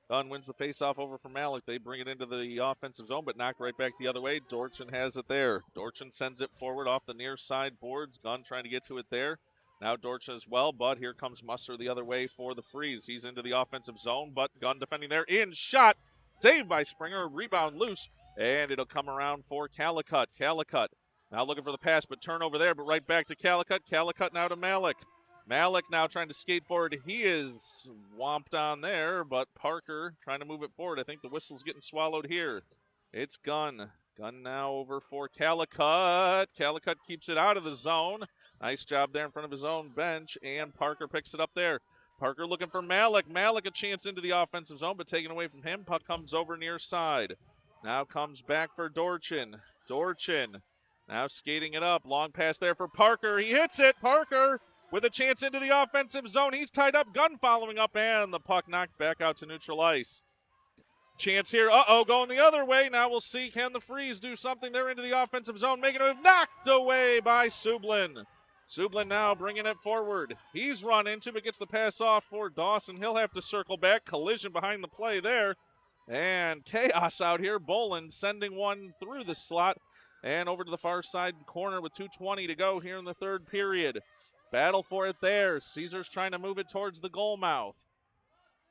Dunn wins the face-off over from Malik. They bring it into the offensive zone, but knocked right back the other way. Dorchin has it there. Dorchin sends it forward off the near side boards. Gunn trying to get to it there. Now Dorchin as well, but here comes Musser the other way for the Freeze. He's into the offensive zone, but Gunn defending there. In shot. Saved by Springer. Rebound loose, and it'll come around for Calicut. Calicut now looking for the pass, but turnover there, but right back to Calicut. Calicut now to Malik. Malik now trying to skate forward. He is whomped on there, but Parker trying to move it forward. I think the whistle's getting swallowed here. It's Gunn. Gunn now over for Calicut. Calicut keeps it out of the zone. Nice job there in front of his own bench, and Parker picks it up there. Parker looking for Malik. Malik a chance into the offensive zone, but taken away from him. Puck comes over near side. Now comes back for Dorchin. Dorchin now skating it up. Long pass there for Parker. He hits it. Parker with a chance into the offensive zone. He's tied up. Gunn following up, and the puck knocked back out to neutral ice. Chance here. Going the other way. Now we'll see, can the Freeze do something? They're into the offensive zone, making a move. Knocked away by Sublin. Sublin now bringing it forward. He's run into, but gets the pass off for Dawson. He'll have to circle back. Collision behind the play there. And chaos out here. Boland sending one through the slot and over to the far side corner with 2:20 to go here in the third period. Battle for it there. Caesar's trying to move it towards the goal mouth.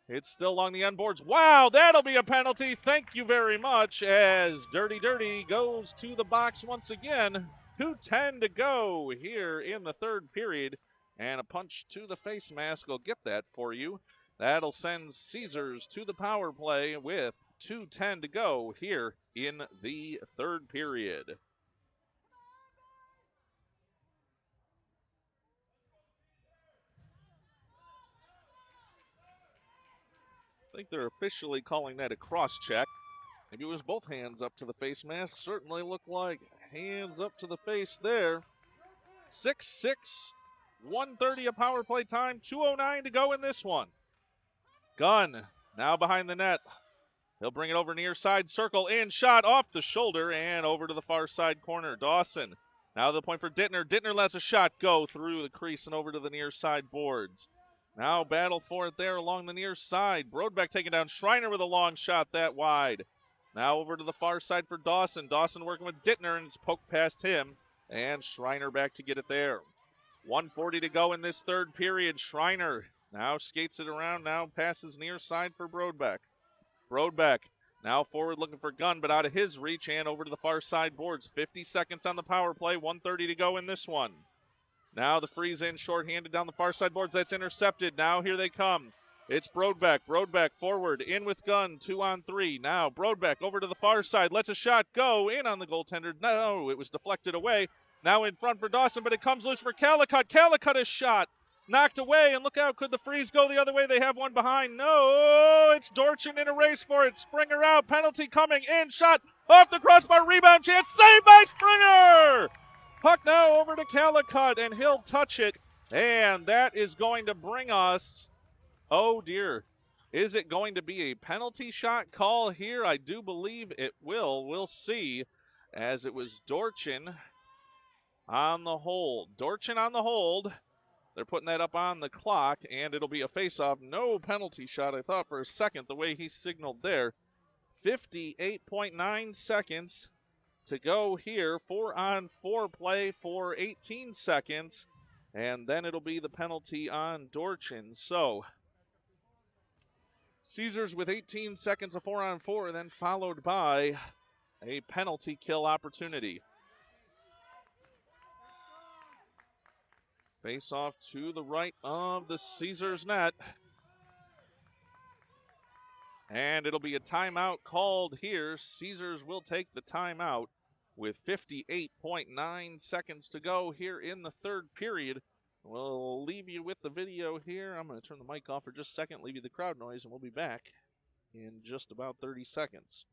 It's still along the end boards. Wow, that'll be a penalty. Thank you very much, as Dirty Dirty goes to the box once again. 2:10 to go here in the third period, and a punch to the face mask will get that for you. That'll send Caesars to the power play with 2:10 to go here in the third period. I think they're officially calling that a cross check. Maybe it was both hands up to the face mask. Certainly looked like hands up to the face there. 6-6, 1:30 a power play time, 2:09 to go in this one. Gunn now behind the net. He'll bring it over near side circle, in shot off the shoulder and over to the far side corner. Dawson now to the point for Dittner. Dittner lets a shot go through the crease and over to the near side boards. Now battle for it there along the near side. Brodbeck taking down Schreiner with a long shot that wide. Now over to the far side for Dawson. Dawson working with Dittner, and it's poked past him. And Schreiner back to get it there. 1:40 to go in this third period. Schreiner now skates it around, now passes near side for Brodbeck. Brodbeck now forward looking for Gunn, but out of his reach and over to the far side boards. 50 seconds on the power play, 1:30 to go in this one. Now the Freeze in shorthanded down the far side boards. That's intercepted. Now here they come. It's Brodbeck. Brodbeck forward, in with Gunn, 2-on-3. Now Brodbeck over to the far side, lets a shot go in on the goaltender. No, it was deflected away. Now in front for Dawson, but it comes loose for Calicut. Calicut is shot, knocked away, and look out, could the Freeze go the other way? They have one behind. No, it's Dorchin in a race for it. Springer out, penalty coming in, shot off the crossbar, rebound chance, saved by Springer! Puck now over to Calicut, and he'll touch it, and that is going to bring us, oh dear, is it going to be a penalty shot call here? I do believe it will. We'll see, as it was Dorchin on the hold. Dorchin on the hold. They're putting that up on the clock, and it'll be a face-off. No penalty shot, I thought for a second, the way he signaled there. 58.9 seconds to go here. 4-on-4 play for 18 seconds. And then it'll be the penalty on Dorchin. So, Caesars with 18 seconds of 4-on-4, then followed by a penalty kill opportunity. Face off to the right of the Caesars net. And it'll be a timeout called here. Caesars will take the timeout with 58.9 seconds to go here in the third period. We'll leave you with the video here. I'm going to turn the mic off for just a second, leave you the crowd noise, and we'll be back in just about 30 seconds.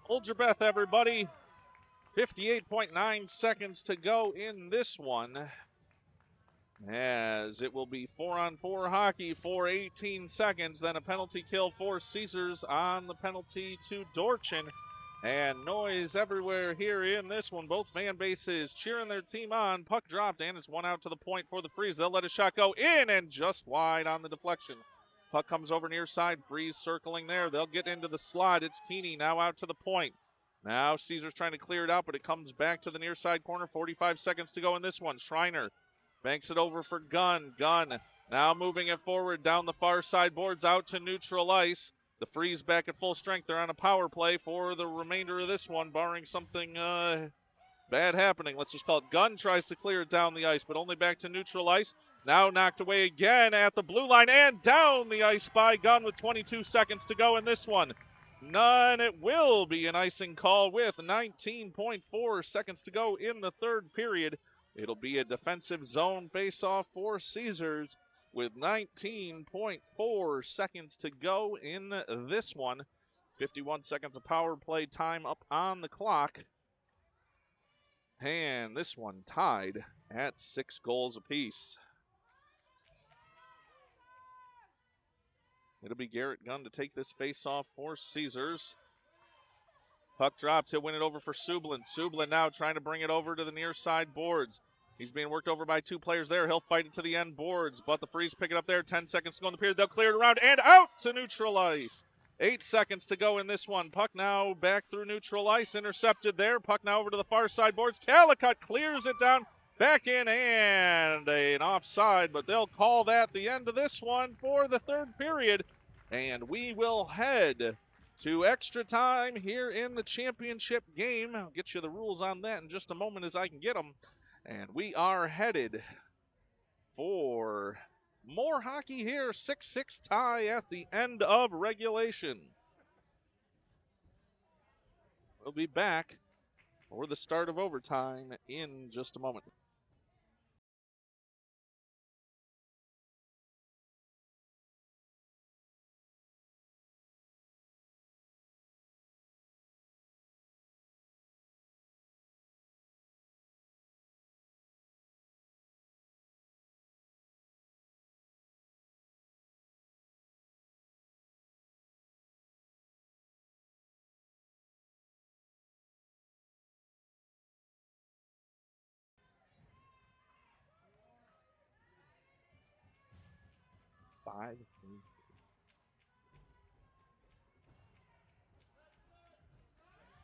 Hold your breath, everybody. 58.9 seconds to go in this one, as it will be 4-on-4 hockey for 18 seconds, then a penalty kill for Caesars on the penalty to Dorchin. And noise everywhere here in this one. Both fan bases cheering their team on. Puck dropped, and it's one out to the point for the Freeze. They'll let a shot go in and just wide on the deflection. Puck comes over near side. Freeze circling there. They'll get into the slot. It's Keeney now out to the point. Now Caesars trying to clear it out, but it comes back to the near side corner. 45 seconds to go in this one. Schreiner banks it over for Gunn. Gunn now moving it forward down the far side boards out to neutral ice. The Freeze back at full strength. They're on a power play for the remainder of this one, barring something bad happening. Let's just call it. Gunn tries to clear it down the ice, but only back to neutral ice. Now knocked away again at the blue line and down the ice by Gunn with 22 seconds to go in this one. None. It will be an icing call with 19.4 seconds to go in the third period. It'll be a defensive zone face-off for Caesars with 19.4 seconds to go in this one. 51 seconds of power play time up on the clock. And this one tied at 6 goals apiece. It'll be Garrett Gunn to take this face-off for Caesars. Puck dropped. He'll win it over for Sublin. Sublin now trying to bring it over to the near side boards. He's being worked over by 2 players there. He'll fight it to the end boards, but the Freeze pick it up there. 10 seconds to go in the period. They'll clear it around and out to neutral ice. 8 seconds to go in this one. Puck now back through neutral ice. Intercepted there. Puck now over to the far side boards. Calicut clears it down. Back in and an offside, but they'll call that the end of this one for the third period. And we will head to extra time here in the championship game. I'll get you the rules on that in just a moment as I can get them. And we are headed for more hockey here. 6-6 tie at the end of regulation. We'll be back for the start of overtime in just a moment.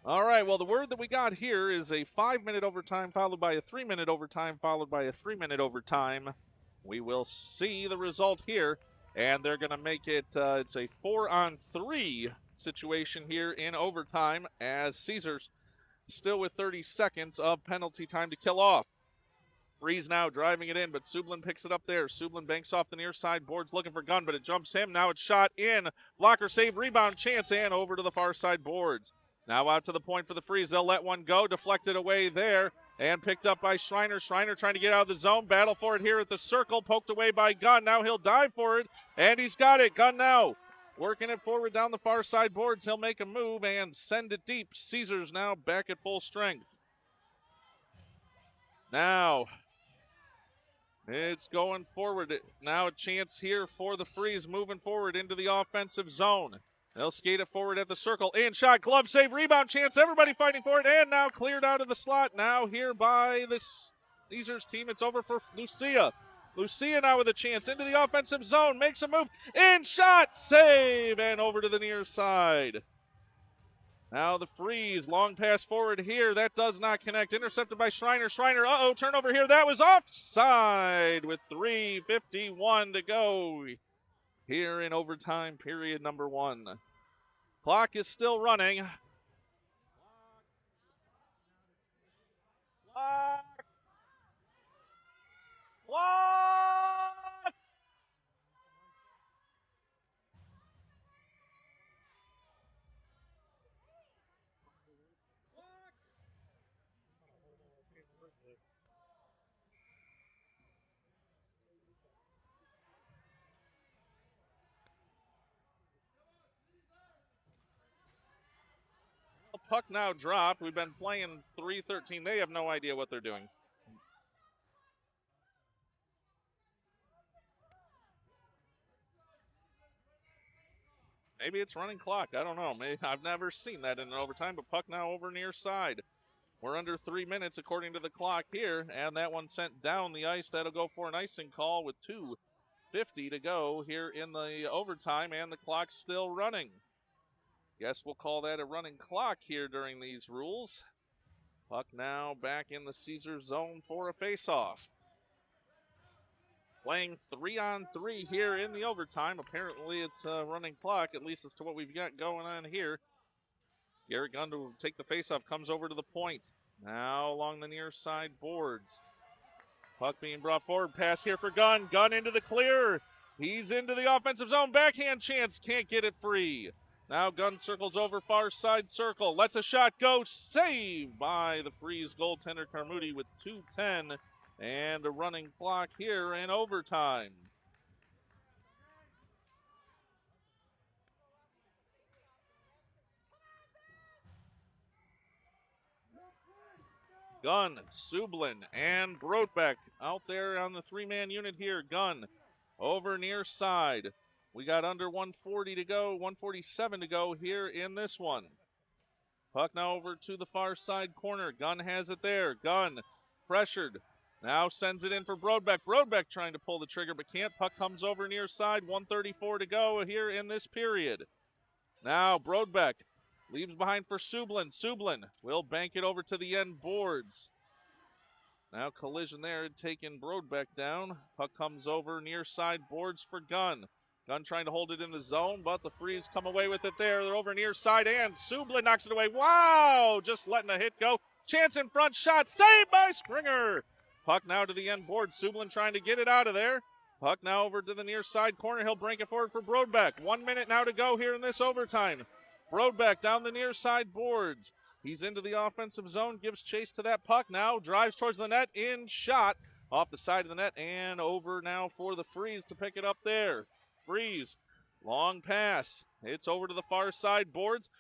All right, well, the word that we got here is a 5-minute overtime followed by a 3-minute overtime followed by a 3-minute overtime. We will see the result here, and they're going to make it, it's a 4-on-3 situation here in overtime as Caesars still with 30 seconds of penalty time to kill off. Freeze now driving it in, but Sublin picks it up there. Sublin banks off the near side boards looking for Gunn, but it jumps him. Now it's shot in. Blocker save, rebound chance, and over to the far side boards. Now out to the point for the Freeze. They'll let one go. Deflected away there and picked up by Schreiner. Schreiner trying to get out of the zone. Battle for it here at the circle. Poked away by Gunn. Now he'll dive for it, and he's got it. Gunn now working it forward down the far side boards. He'll make a move and send it deep. Caesars now back at full strength. Now it's going forward. Now a chance here for the Freeze moving forward into the offensive zone. They'll skate it forward at the circle. In shot, glove save, rebound chance. Everybody fighting for it, and now cleared out of the slot. Now here by the Caesars team. It's over for Lucia. Lucia now with a chance into the offensive zone. Makes a move. In shot, save, and over to the near side. Now the Freeze, long pass forward here. That does not connect. Intercepted by Schreiner. Schreiner, turnover here. That was offside with 3:51 to go here in overtime period number 1. Clock is still running. Clock! Puck now dropped. We've been playing 3:13. They have no idea what they're doing. Maybe it's running clock. I don't know. Maybe, I've never seen that in an overtime, but puck now over near side. We're under 3 minutes according to the clock here, and that one sent down the ice. That'll go for an icing call with 2:50 to go here in the overtime, and the clock's still running. Guess we'll call that a running clock here during these rules. Puck now back in the Caesars zone for a face-off. Playing 3-on-3 here in the overtime. Apparently it's a running clock, at least as to what we've got going on here. Garrett Gunn to take the face-off, comes over to the point. Now along the near side boards. Puck being brought forward, pass here for Gunn. Gunn into the clear. He's into the offensive zone, backhand chance, can't get it free. Now Gunn circles over far side circle, lets a shot go, saved by the Freeze goaltender Carmudi with 2:10 and a running clock here in overtime. Gunn, Sublin, and Brodbeck out there on the 3-man unit here. Gunn over near side. We got under 140 to go, 147 to go here in this one. Puck now over to the far side corner. Gunn has it there. Gunn pressured. Now sends it in for Brodbeck. Brodbeck trying to pull the trigger but can't. Puck comes over near side. 1:34 to go here in this period. Now Brodbeck leaves behind for Sublin. Sublin will bank it over to the end boards. Now collision there, taking Brodbeck down. Puck comes over near side boards for Gunn. Gunn trying to hold it in the zone, but the Freeze come away with it there. They're over near side, and Sublin knocks it away. Wow! Just letting the hit go. Chance in front, shot saved by Springer. Puck now to the end board. Sublin trying to get it out of there. Puck now over to the near side corner. He'll break it forward for Brodbeck. 1 minute now to go here in this overtime. Brodbeck down the near side boards. He's into the offensive zone, gives chase to that puck now, drives towards the net, in shot, off the side of the net, and over now for the Freeze to pick it up there. Freeze, long pass. It's over to the far side boards.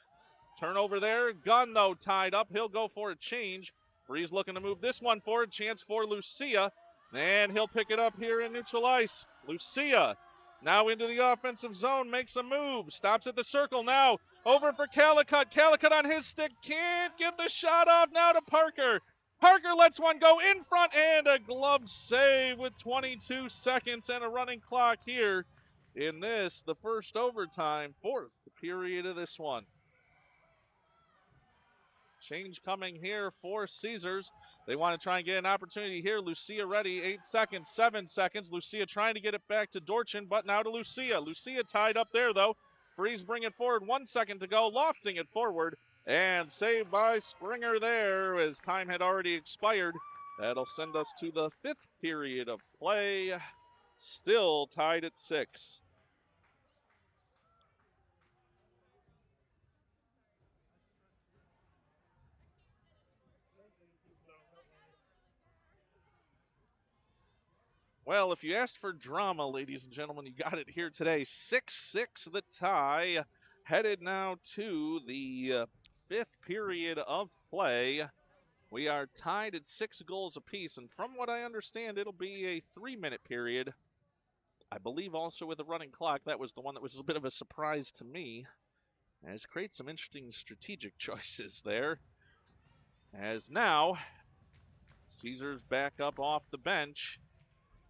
Turnover there. Gunn, though, tied up. He'll go for a change. Freeze looking to move this one forward. Chance for Lucia. And he'll pick it up here in neutral ice. Lucia now into the offensive zone. Makes a move. Stops at the circle now. Over for Calicut. Calicut on his stick. Can't get the shot off now to Parker. Parker lets one go in front and a glove save with 22 seconds and a running clock here in this, the first overtime, fourth period of this one. Change coming here for Caesars. They want to try and get an opportunity here. Lucia ready, 8 seconds, 7 seconds. Lucia trying to get it back to Dorchin, but now to Lucia. Lucia tied up there, though. Freeze bring it forward, 1 second to go, lofting it forward, and saved by Springer there as time had already expired. That'll send us to the 5th period of play, still tied at 6. Well, if you asked for drama, ladies and gentlemen, you got it here today. 6-6 the tie, headed now to the 5th period of play. We are tied at 6 goals apiece, and from what I understand, it'll be a 3-minute period. I believe also with a running clock. That was the one that was a bit of a surprise to me, as creates some interesting strategic choices there. As now, Caesars back up off the bench.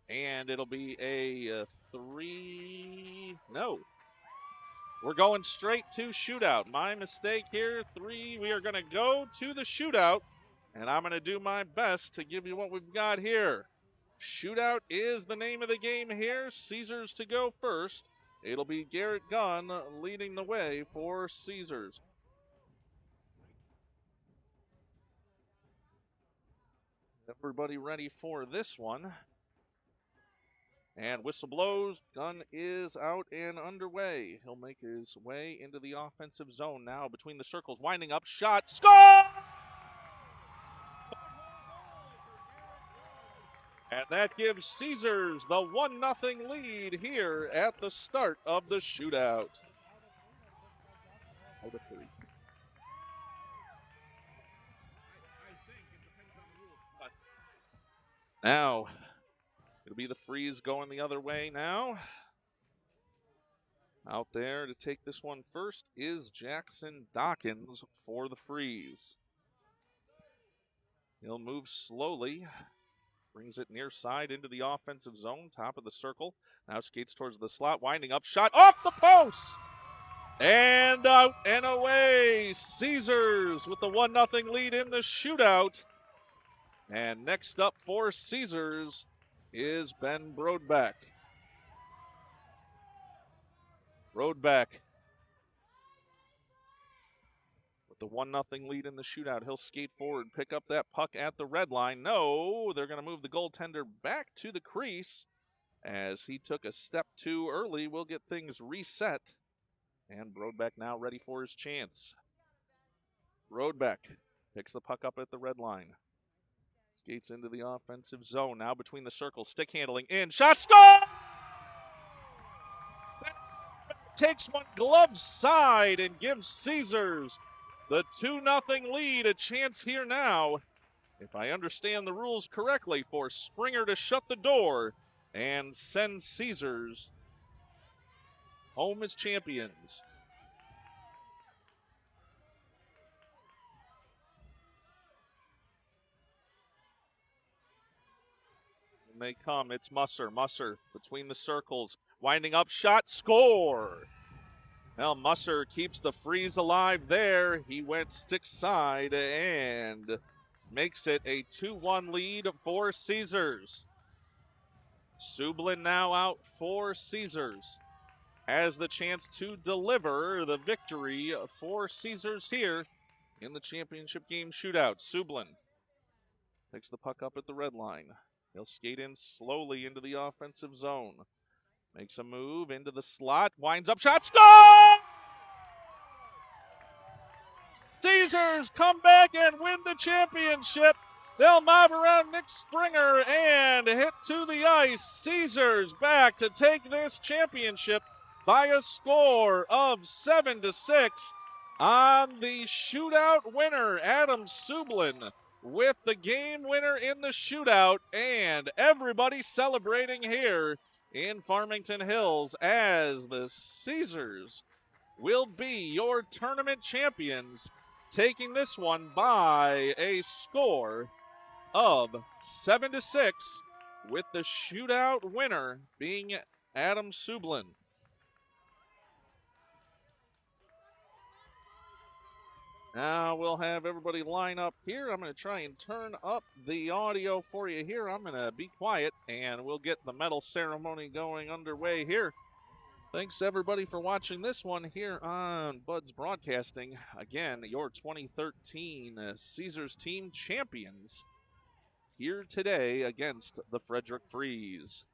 And it'll be a 3. No. We're going straight to shootout. My mistake here. 3. We are going to go to the shootout. And I'm going to do my best to give you what we've got here. Shootout is the name of the game here. Caesars to go first. It'll be Garrett Gunn leading the way for Caesars. Everybody ready for this one. And whistle blows. Gunn is out and underway. He'll make his way into the offensive zone now between the circles. Winding up, shot, score! And that gives Caesars the 1-0 lead here at the start of the shootout. Now, it'll be the freeze going the other way now. Out there to take this one first is Jackson Dawkins for the freeze. He'll move slowly. Brings it near side into the offensive zone, top of the circle. Now skates towards the slot, winding up, shot off the post! And out and away, Caesars with the 1-0 lead in the shootout. And next up for Caesars is Ben Brodbeck. Brodbeck with the 1-0 lead in the shootout. He'll skate forward, pick up that puck at the red line. No, they're going to move the goaltender back to the crease as he took a step too early. We'll get things reset. And Brodbeck now ready for his chance. Brodbeck picks the puck up at the red line. Skates into the offensive zone. Now between the circles. Stick handling in. Shot, score! Takes one glove side and gives Caesars the 2-0 lead. A chance here now, if I understand the rules correctly, for Springer to shut the door and send Caesars home as champions. And they come. It's Musser. Musser between the circles. Winding up, shot, score. Now Musser keeps the freeze alive there. He went stick side and makes it a 2-1 lead for Caesars. Sublin now out for Caesars. Has the chance to deliver the victory for Caesars here in the championship game shootout. Sublin picks the puck up at the red line. He'll skate in slowly into the offensive zone. Makes a move into the slot. Winds up, shot, score! Caesars come back and win the championship. They'll mob around Nick Springer and hit to the ice. Caesars back to take this championship by a score of 7-6 on the shootout winner, Adam Sublin, with the game winner in the shootout, and everybody celebrating here in Farmington Hills as the Caesars will be your tournament champions, taking this one by a score of 7-6, with the shootout winner being Adam Sublin. Now we'll have everybody line up here. I'm going to try and turn up the audio for you here. I'm going to be quiet, and we'll get the medal ceremony going underway here. Thanks, everybody, for watching this one here on Bud's Broadcasting. Again, your 2013 Caesars Team champions here today against the Frederick Freeze.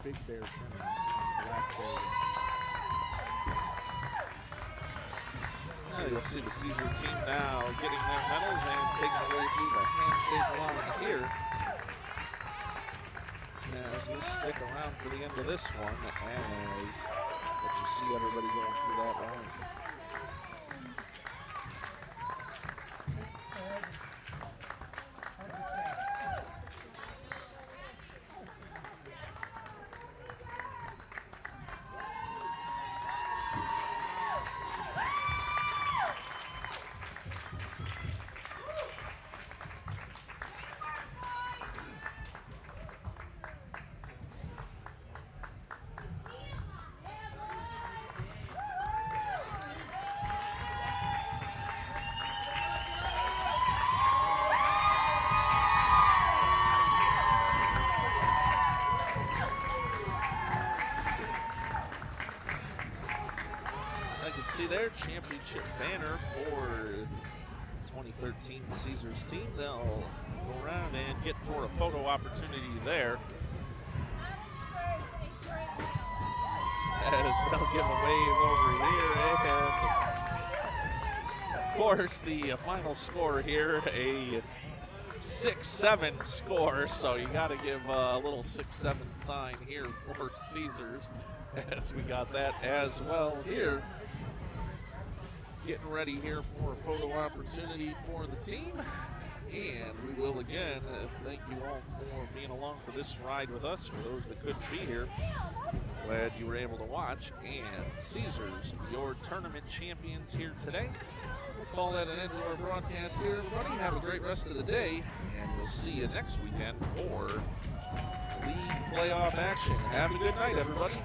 Big Bear tournament, Black Bears. You'll see the Caesar team now getting their medals and taking away through the handshake line here. As we stick around for the end of this one, as let you see everybody going through that line. See their championship banner for 2013 Caesars team. They'll go around and get for a photo opportunity there. As they'll give a wave over here. And of course, the final score here, a 6-7 score. So you got to give a little 6-7 sign here for Caesars, as we got that as well here. Getting ready here for a photo opportunity for the team. And we will again thank you all for being along for this ride with us. For those that couldn't be here, glad you were able to watch. And Caesars, your tournament champions here today. We'll call that an end to our broadcast here, everybody. Have a great rest of the day, and we'll see you next weekend for league playoff action. Have a good night, everybody.